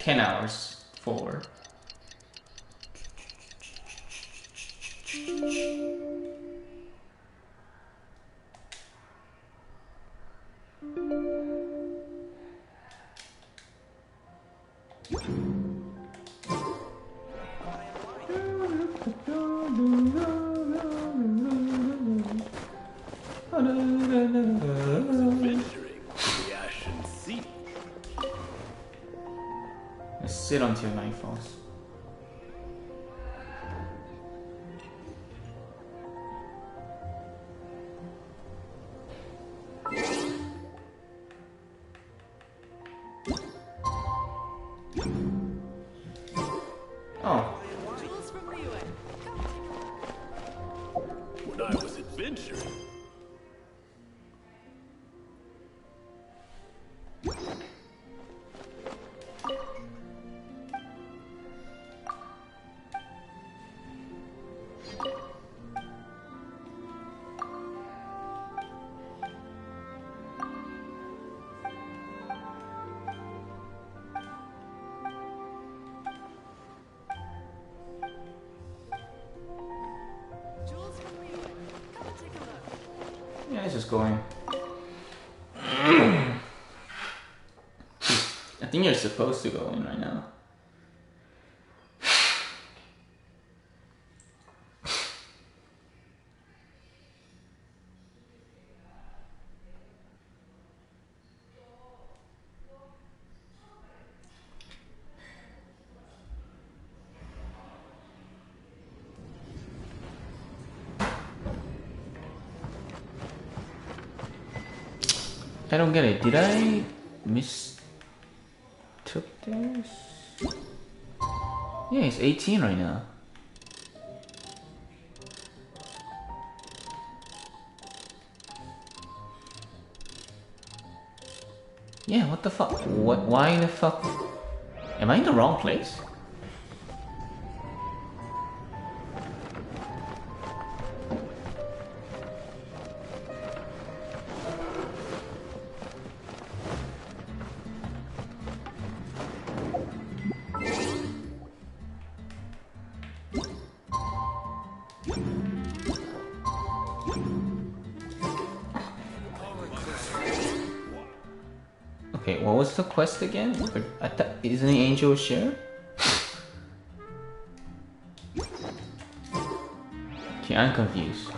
10 hours forward. Let's sit until night falls. Oh.
When I was adventuring.
Yeah, it's just going. I think you're supposed to go in right now. I don't get it. Did I mistook this? Yeah, it's 18 right now. Yeah, what the fuck? What? Why the fuck? Am I in the wrong place? Okay, what was the quest again? I thought, isn't the angel share? Okay, I'm confused.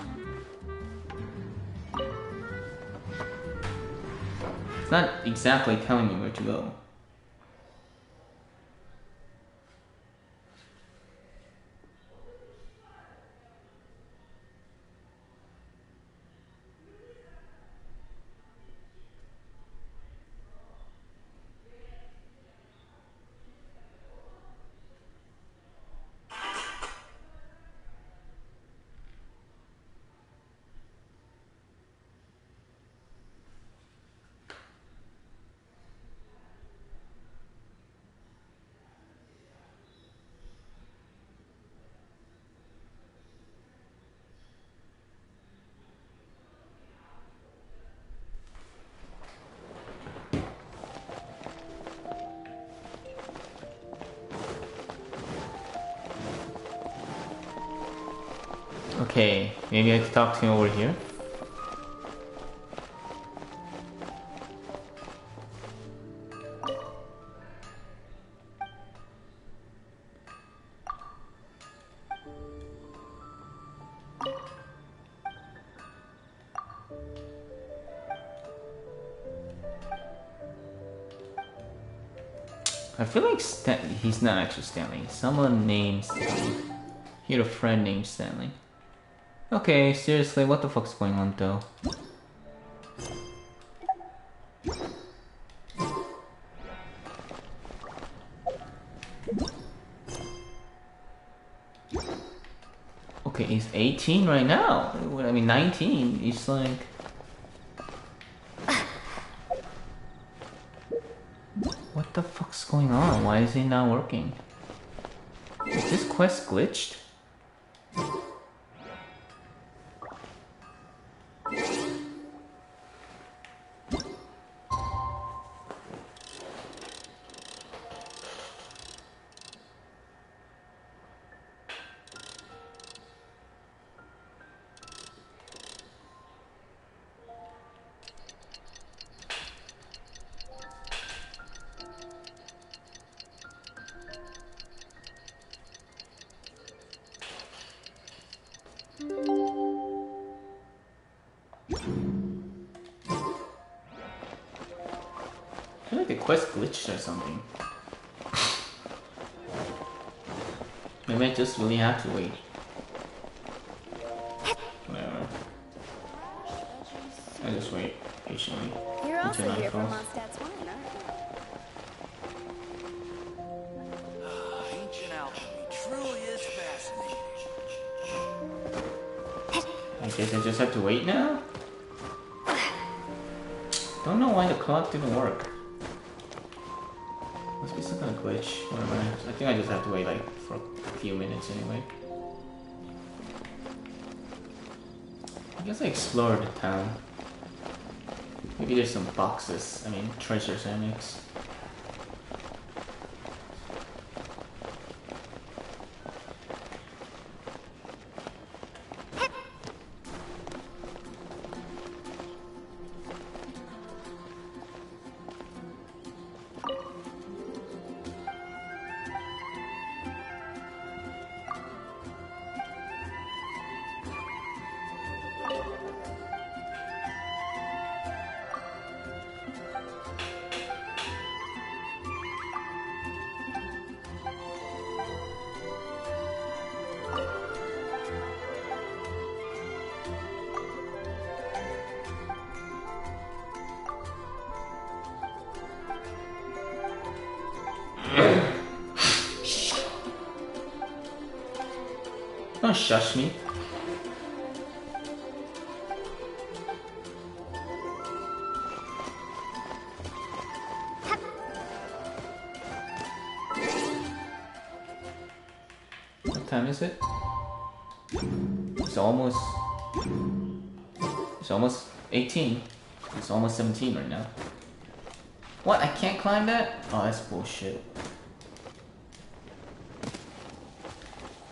It's not exactly telling me where to go. Okay, maybe I have to talk to him over here. I feel like he's not actually Stanley. Someone named Stanley. He had a friend named Stanley. Okay, seriously, what the fuck's going on though? Okay, he's 18 right now. I mean 19. He's like... What the fuck's going on? Why is he not working? Is this quest glitched? I feel like the quest glitched or something. Maybe I just really have to wait. Whatever. I just wait patiently.
You're also
until
here for
nightfall.
Mondstadt's wine, aren't you?
Ancient alchemy truly is fascinating.
I guess I just have to wait now? Don't know why the clock didn't work. Must be some kind of glitch. Whatever. I think I just have to wait like for a few minutes anyway. I guess I explored the town. Maybe there's some boxes, treasures annex. Don't shush me. What time is it? It's almost 18. It's almost 17 right now. What? I can't climb that? Oh, that's bullshit.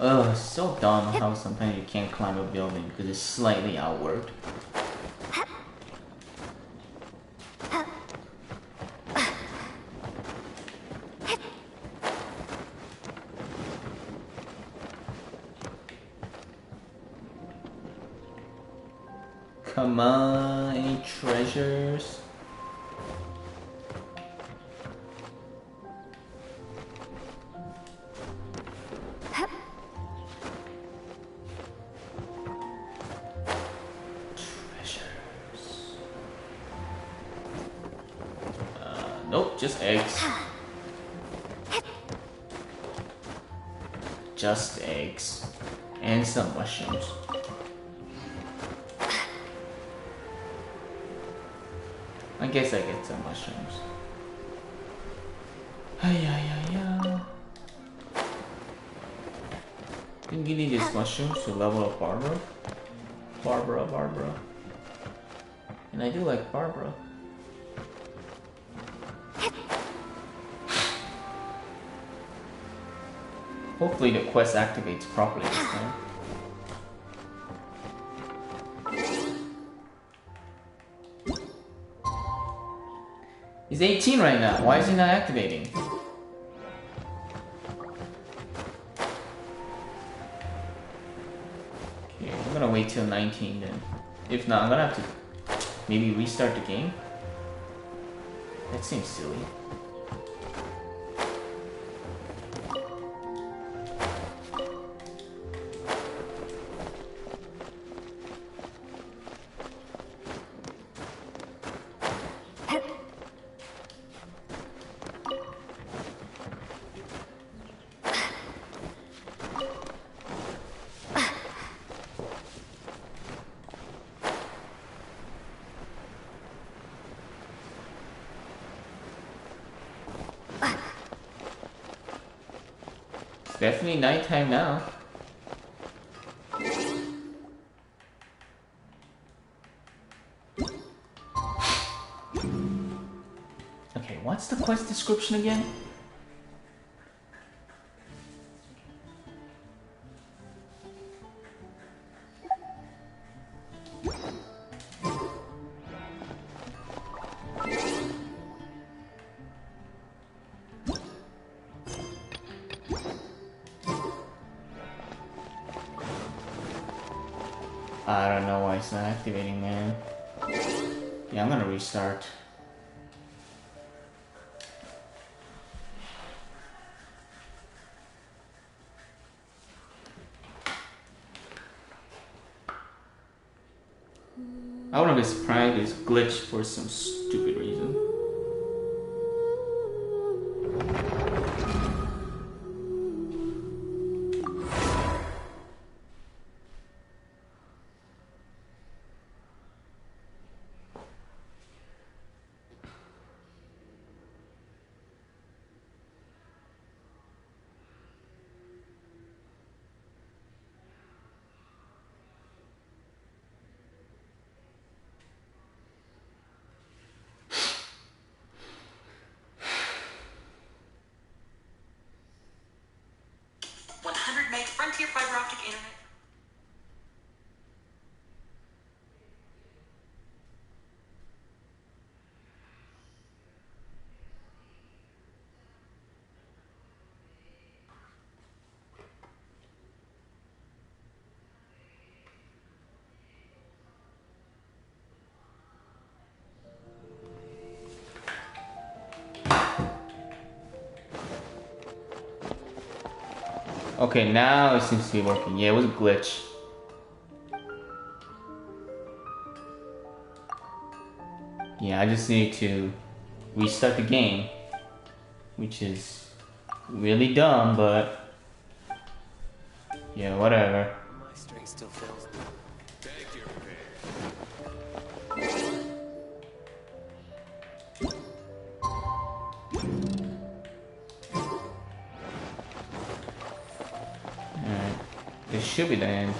Ugh, so dumb how sometimes you can't climb a building because it's slightly outward. Come on, any treasures? Nope, just eggs. Just eggs. And some mushrooms. I guess I get some mushrooms. Didn't you need these mushrooms to level up Barbara? Barbara. And I do like Barbara. Hopefully the quest activates properly this time. He's 18 right now. Why is he not activating? Okay, I'm gonna wait till 19 then. If not, I'm gonna have to maybe restart the game. That seems silly. Definitely nighttime now. Okay, what's the quest description again? I don't know why it's not activating, man. Yeah, I'm gonna restart. I wouldn't be surprised if it's glitched for some stupid reason.
Frontier fiber optic internet.
Okay, now it seems to be working. Yeah, it was a glitch. Yeah, I just need to restart the game, which is really dumb, but yeah, whatever.
My strength still fails me.
Alright, this should be the end.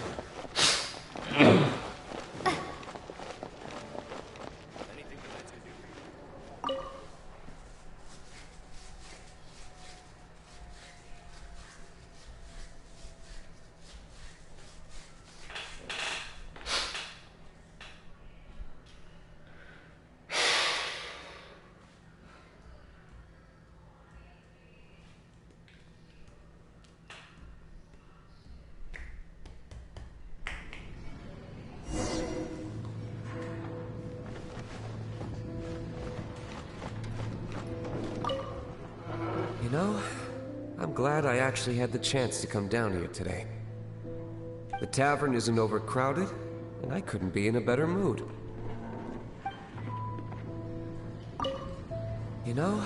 You know, I'm glad I actually had the chance to come down here today. The tavern isn't overcrowded, and I couldn't be in a better mood. You know,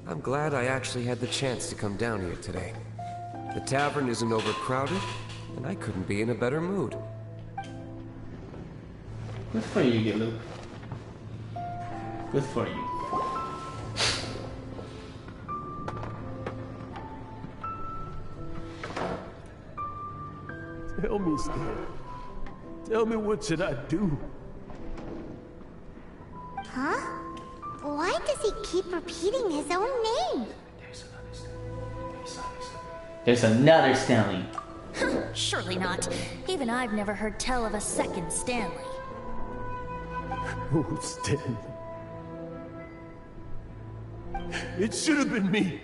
I'm glad I actually had the chance to come down here today. The tavern isn't overcrowded, and I couldn't be in a better mood.
Good for you, Luke. Good for you.
Tell me, Stan. Tell me, what should I do?
Huh? Why does he keep repeating his own name?
There's another Stanley.
Surely not. Even I've never heard tell of a second Stanley.
Oh, Stan. It should have been me.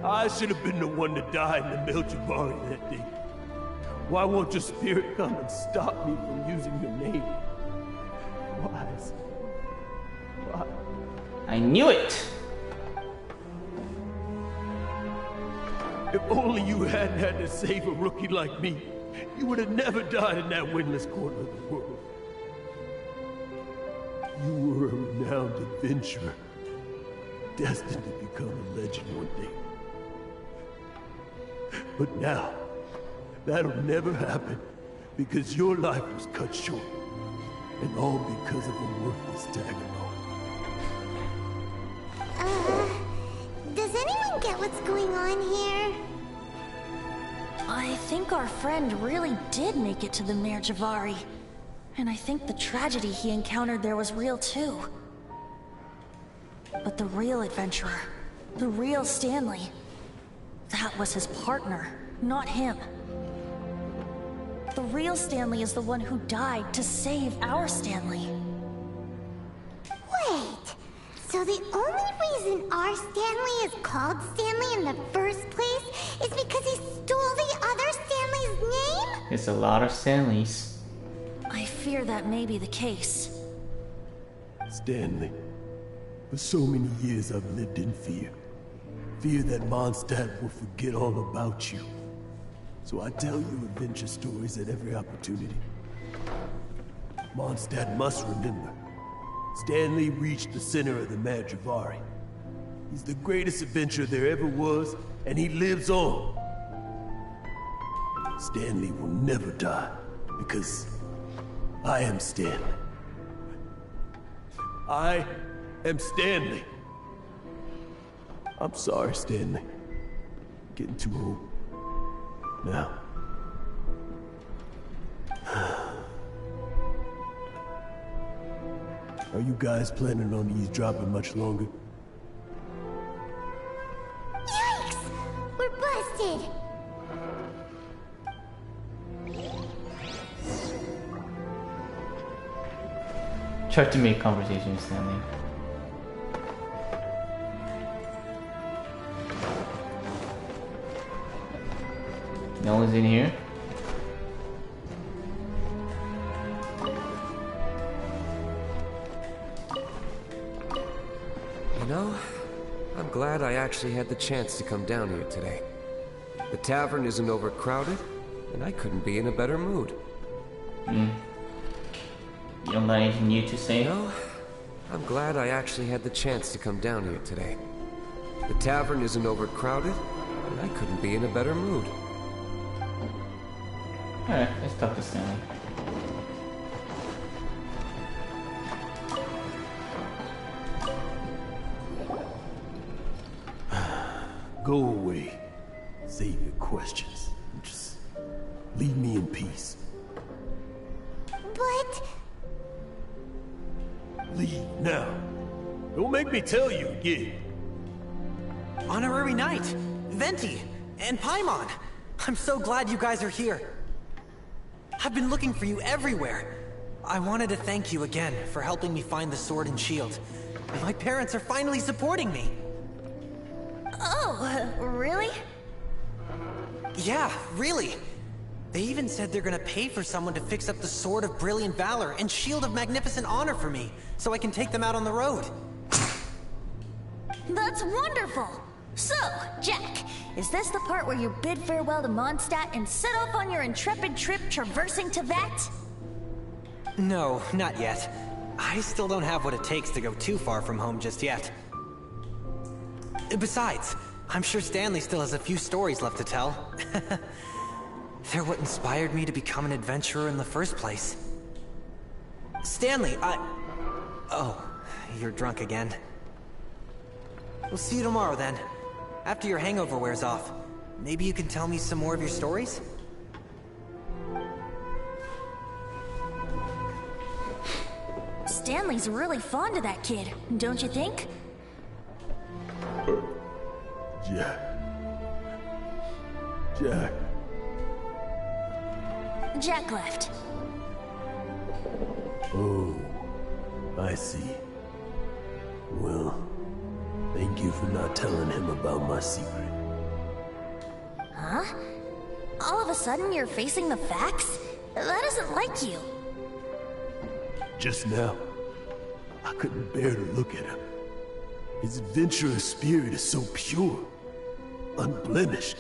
I should have been the one to die in the Melchivari that day. Why won't your spirit come and stop me from using your name? Why? Why?
I knew it!
If only you hadn't had to save a rookie like me, you would have never died in that windless corner of the world. You were a renowned adventurer, destined to become a legend one day. But now, that'll never happen, because your life was cut short, and all because of a worthless tag along.
Does anyone get what's going on here?
I think our friend really did make it to the Merjavari. And I think the tragedy he encountered there was real too. But the real adventurer, the real Stanley, that was his partner, not him. The real Stanley is the one who died to save our Stanley.
Wait, so the only reason our Stanley is called Stanley in the first place is because he stole the other Stanley's name?
It's a lot of Stanleys.
I fear that may be the case.
Stanley, for so many years I've lived in fear. Fear that Mondstadt will forget all about you. So I tell you adventure stories at every opportunity. Mondstadt must remember. Stanley reached the center of the Madrivari. He's the greatest adventurer there ever was, and he lives on. Stanley will never die, because I am Stanley. I am Stanley. I'm sorry, Stanley. Getting too old. Now. Are you guys planning on eavesdropping much longer?
Yikes! We're busted!
Try to make conversation, Stanley. No one's in here.
You know, I'm glad I actually had the chance to come down here today. The tavern isn't overcrowded, and I couldn't be in a better mood.
You don't got anything new to say?
No, I'm glad I actually had the chance to come down here today. The tavern isn't overcrowded, and I couldn't be in a better mood.
Alright, let's talk to Stanley.
Go away. Save your questions. Just leave me in peace.
But...
Leave now. Don't make me tell you again.
Honorary Knight, Venti, and Paimon. I'm so glad you guys are here. I've been looking for you everywhere. I wanted to thank you again for helping me find the sword and shield. My parents are finally supporting me.
Oh, really?
Yeah, really. They even said they're gonna pay for someone to fix up the Sword of Brilliant Valor and Shield of Magnificent Honor for me, so I can take them out on the road.
That's wonderful! So, Jack, is this the part where you bid farewell to Mondstadt and set off on your intrepid trip traversing to that?
No, not yet. I still don't have what it takes to go too far from home just yet. Besides, I'm sure Stanley still has a few stories left to tell. They're what inspired me to become an adventurer in the first place. Stanley, Oh, you're drunk again. We'll see you tomorrow then. After your hangover wears off. Maybe you can tell me some more of your stories?
Stanley's really fond of that kid, don't you think?
Jack.
Jack left.
Oh, I see. Well, thank you for not telling him about my secret.
Huh? All of a sudden you're facing the facts? That isn't like you.
Just now, I couldn't bear to look at him. His adventurous spirit is so pure, unblemished.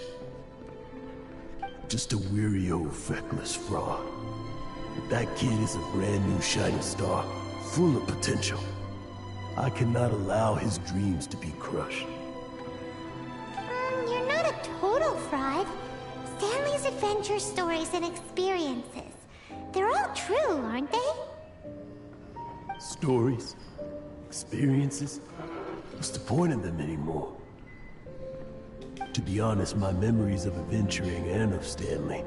Just a weary old feckless fraud. But that kid is a brand new shining star, full of potential. I cannot allow his dreams to be crushed.
You're not a total fraud. Stanley's adventure stories and experiences. They're all true, aren't they?
Stories? Experiences? What's the point of them anymore? To be honest, my memories of adventuring and of Stanley,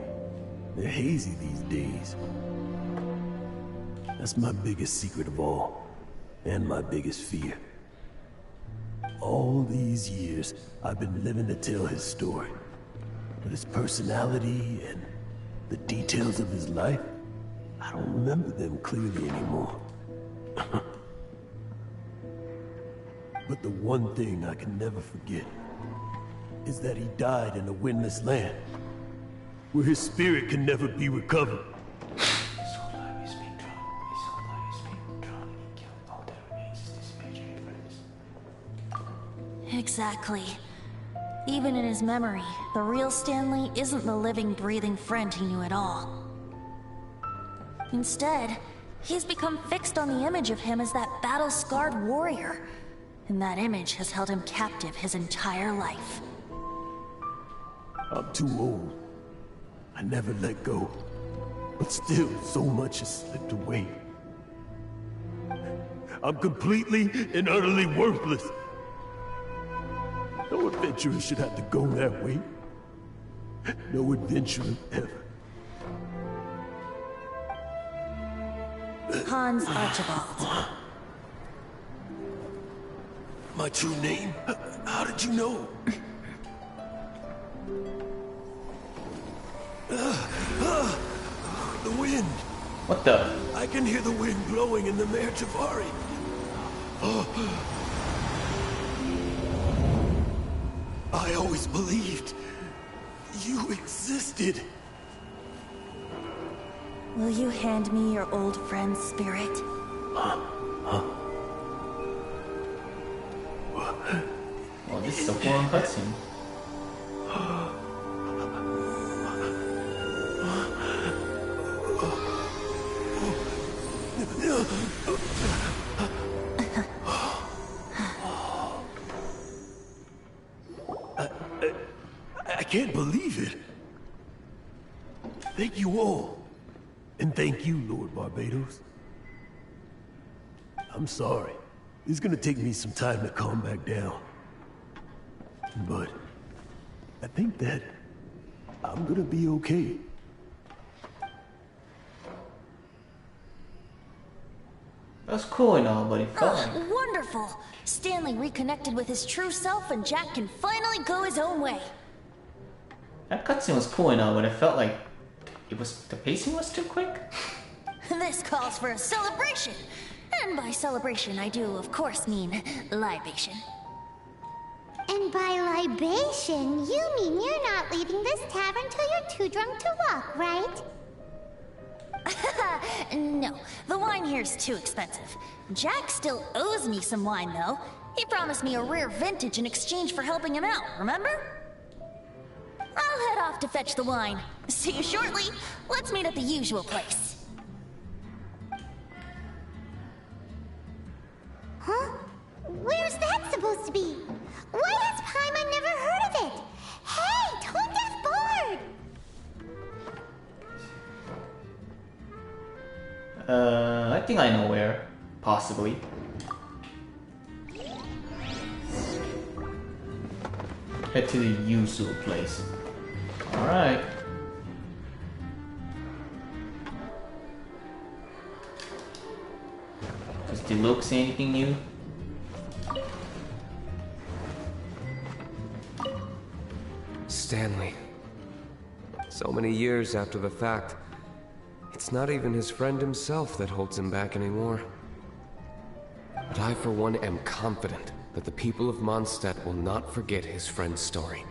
they're hazy these days. That's my biggest secret of all, and my biggest fear. All these years, I've been living to tell his story. But his personality and the details of his life, I don't remember them clearly anymore. But the one thing I can never forget is that he died in a windless land, where his spirit can never be recovered.
So alive, he's being drunk.
Exactly. Even in his memory, the real Stanley isn't the living, breathing friend he knew at all. Instead, he's become fixed on the image of him as that battle-scarred warrior. And that image has held him captive his entire life.
I'm too old. I never let go. But still, so much has slipped away. I'm completely and utterly worthless. No adventurer should have to go that way. No adventurer ever.
Hans Archibald.
My true name? How did you know? The wind.
What the?
I can hear the wind blowing in the Mare Javari. I always believed you existed.
Will you hand me your old friend's spirit?
Oh, this is a foreign cutscene.
I can't believe it. Thank you all. And thank you, Lord Barbados. I'm sorry. It's gonna take me some time to calm back down. But I think that I'm gonna be okay.
That's cool and all, but it felt like...
Wonderful! Stanley reconnected with his true self and Jack can finally go his own way.
That cutscene was cool and all, but it felt like the pacing was too quick.
This calls for a celebration! And by celebration, I do, of course, mean libation.
And by libation, you mean you're not leaving this tavern till you're too drunk to walk, right?
No, the wine here's too expensive. Jack still owes me some wine, though. He promised me a rare vintage in exchange for helping him out, remember? I'll head off to fetch the wine. See you shortly. Let's meet at the usual place.
Huh? Where's that supposed to be? Why has Paimon never heard of it? Hey, Tone Deaf Board!
I think I know where. Possibly. Head to the usual place. Alright. Does Diluc say anything new?
Stanley. So many years after the fact, it's not even his friend himself that holds him back anymore. But I, for one, am confident that the people of Mondstadt will not forget his friend's story.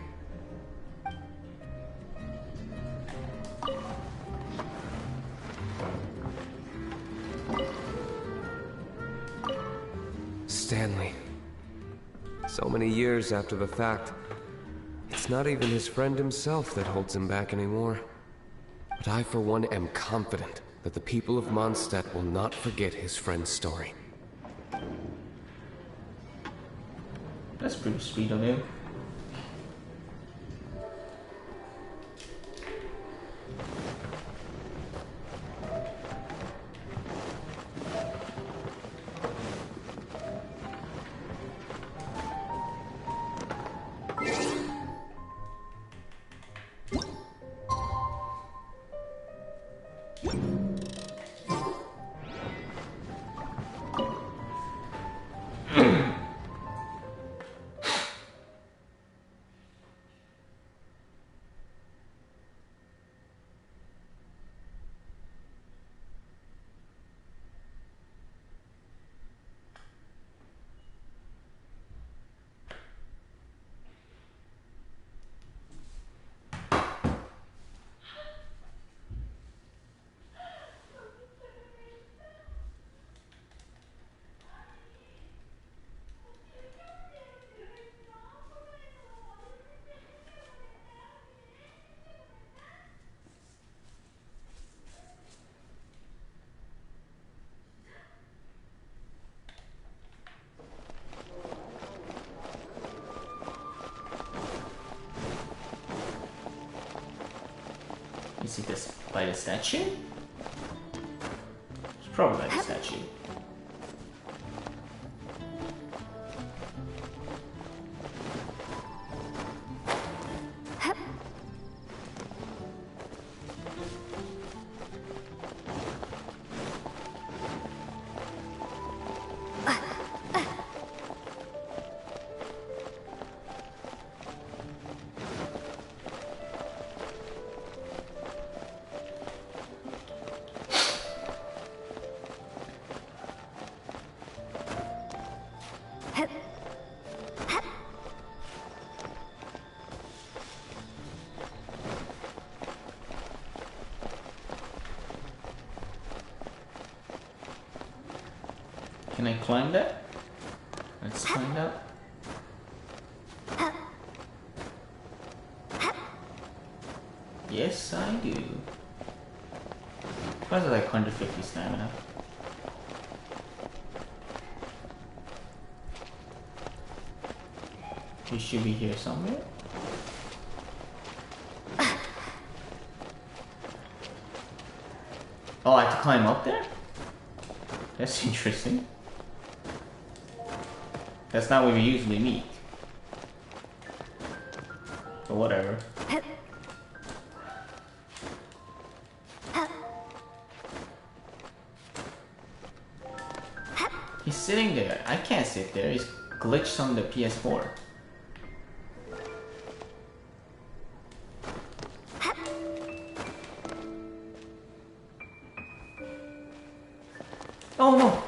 Stanley. So many years after the fact, it's not even his friend himself that holds him back anymore. But I, for one, am confident that the people of Mondstadt will not forget his friend's story.
That's pretty sweet of him. Is it this by the statue? It's probably by the statue. Can I climb that? Let's find out. Yes, I do. Why is it like 150 stamina? He should be here somewhere. Oh, I have to climb up there? That's interesting. That's not where we usually meet. But whatever. He's sitting there. I can't sit there. He's glitched on the PS4. Oh no!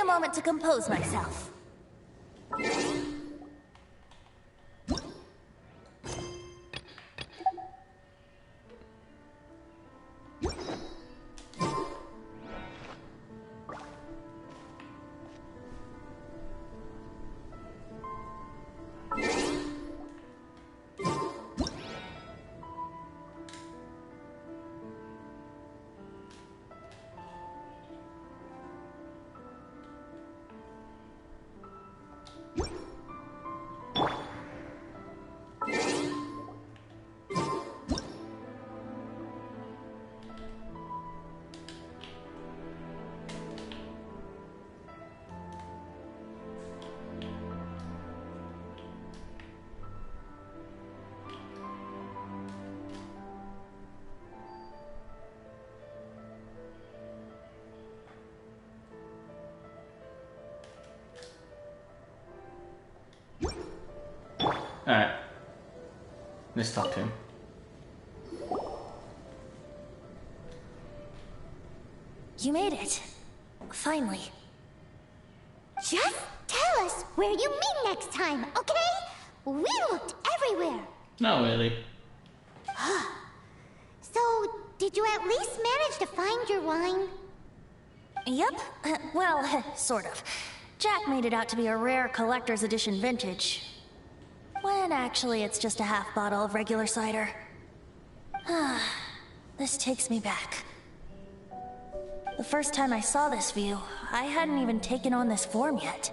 Moment to compose myself. Alright. Let's talk to him. You made it. Finally.
Just tell us where you meet next time, okay? We looked everywhere.
Not really.
So, did you at least manage to find your wine?
Yep. Well, sort of. Jack made it out to be a rare collector's edition vintage. When actually it's just a half bottle of regular cider. This takes me back. The first time I saw this view, I hadn't even taken on this form yet.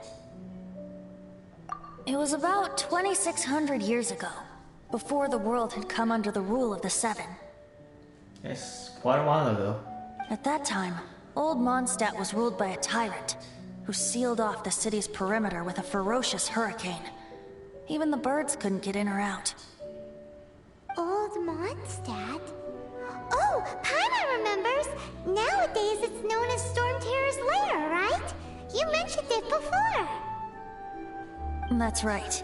It was about 2,600 years ago, before the world had come under the rule of the Seven.
Yes, quite a while ago.
At that time, Old Mondstadt was ruled by a tyrant, who sealed off the city's perimeter with a ferocious hurricane. Even the birds couldn't get in or out.
Old Mondstadt? Oh, Paimon remembers! Nowadays it's known as Storm Terror's lair, right? You mentioned it before.
That's right.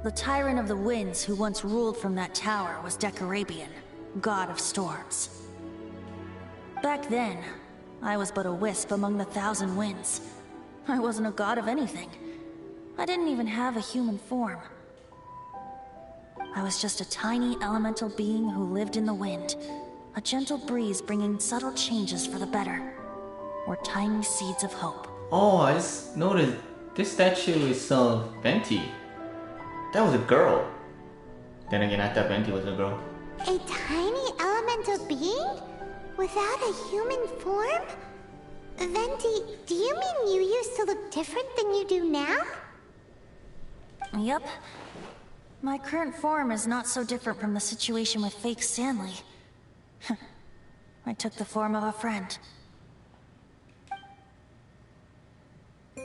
The Tyrant of the Winds who once ruled from that tower was Decarabian, god of storms. Back then, I was but a wisp among the thousand winds. I wasn't a god of anything. I didn't even have a human form. I was just a tiny elemental being who lived in the wind. A gentle breeze bringing subtle changes for the better. Or tiny seeds of hope.
Oh, I just noticed this statue is of Venti. That was a girl. Then again, I thought Venti was a girl.
A tiny elemental being? Without a human form? Venti, do you mean you used to look different than you do now?
Yep. My current form is not so different from the situation with fake Stanley. I took the form of a friend.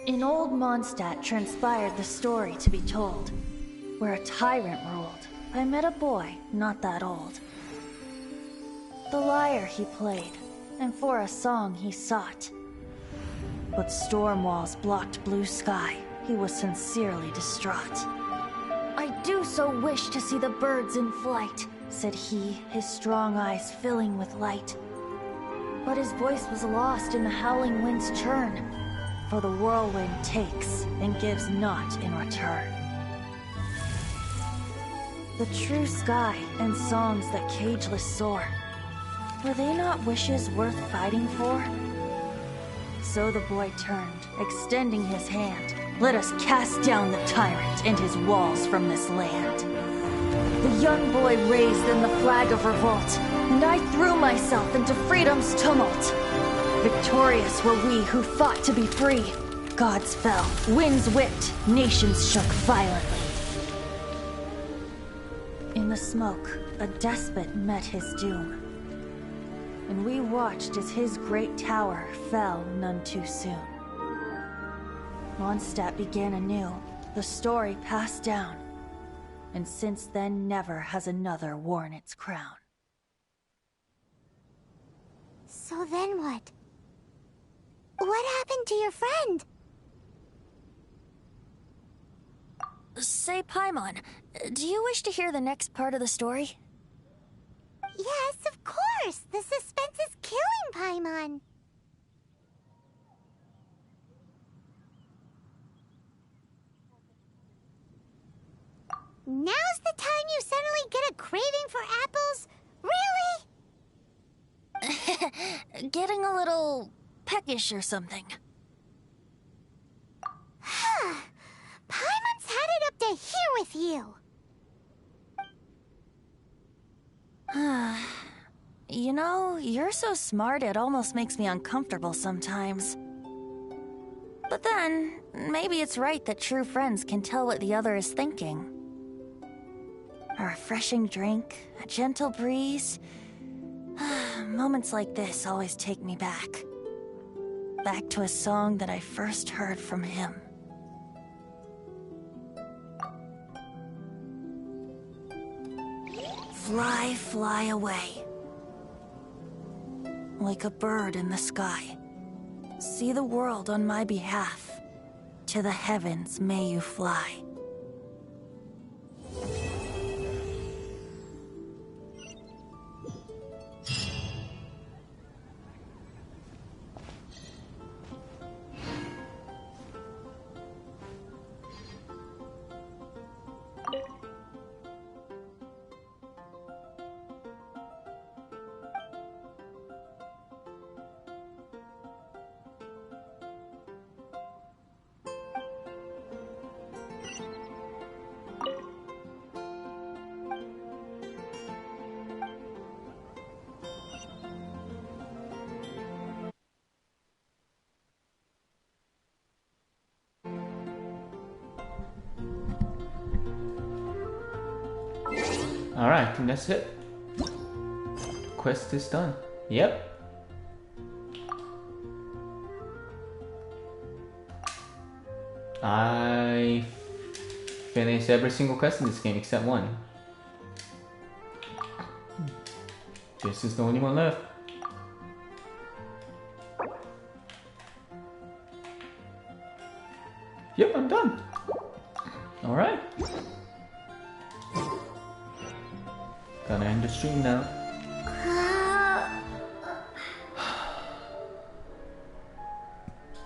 In old Mondstadt transpired the story to be told, where a tyrant ruled. I met a boy not that old. The lyre he played, and for a song he sought. But storm walls blocked blue sky. He was sincerely distraught. I do so wish to see the birds in flight, said he, his strong eyes filling with light. But his voice was lost in the howling wind's churn, for the whirlwind takes and gives not in return. The true sky and songs that cageless soar, were they not wishes worth fighting for? So the boy turned, extending his hand. Let us cast down the tyrant and his walls from this land. The young boy raised then the flag of revolt, and I threw myself into freedom's tumult. Victorious were we who fought to be free. Gods fell, winds whipped, nations shook violently. In the smoke, a despot met his doom. And we watched as his great tower fell none too soon. Mondstadt began anew, the story passed down, and since then never has another worn its crown.
So then what? What happened to your friend?
Say, Paimon, do you wish to hear the next part of the story?
Yes, of course! The suspense is killing Paimon! Now's the time you suddenly get a craving for apples? Really?
Getting a little peckish or something.
Paimon's had it up to here with you!
You know, you're so smart it almost makes me uncomfortable sometimes. But then, maybe it's right that true friends can tell what the other is thinking. A refreshing drink, a gentle breeze. Moments like this always take me back. Back to a song that I first heard from him. Fly, fly away. Like a bird in the sky. See the world on my behalf. To the heavens may you fly.
Alright, I think that's it. Quest is done. Yep. I finished every single quest in this game except one. This is the only one left. Yep, I'm done. Alright. Gonna end the stream now.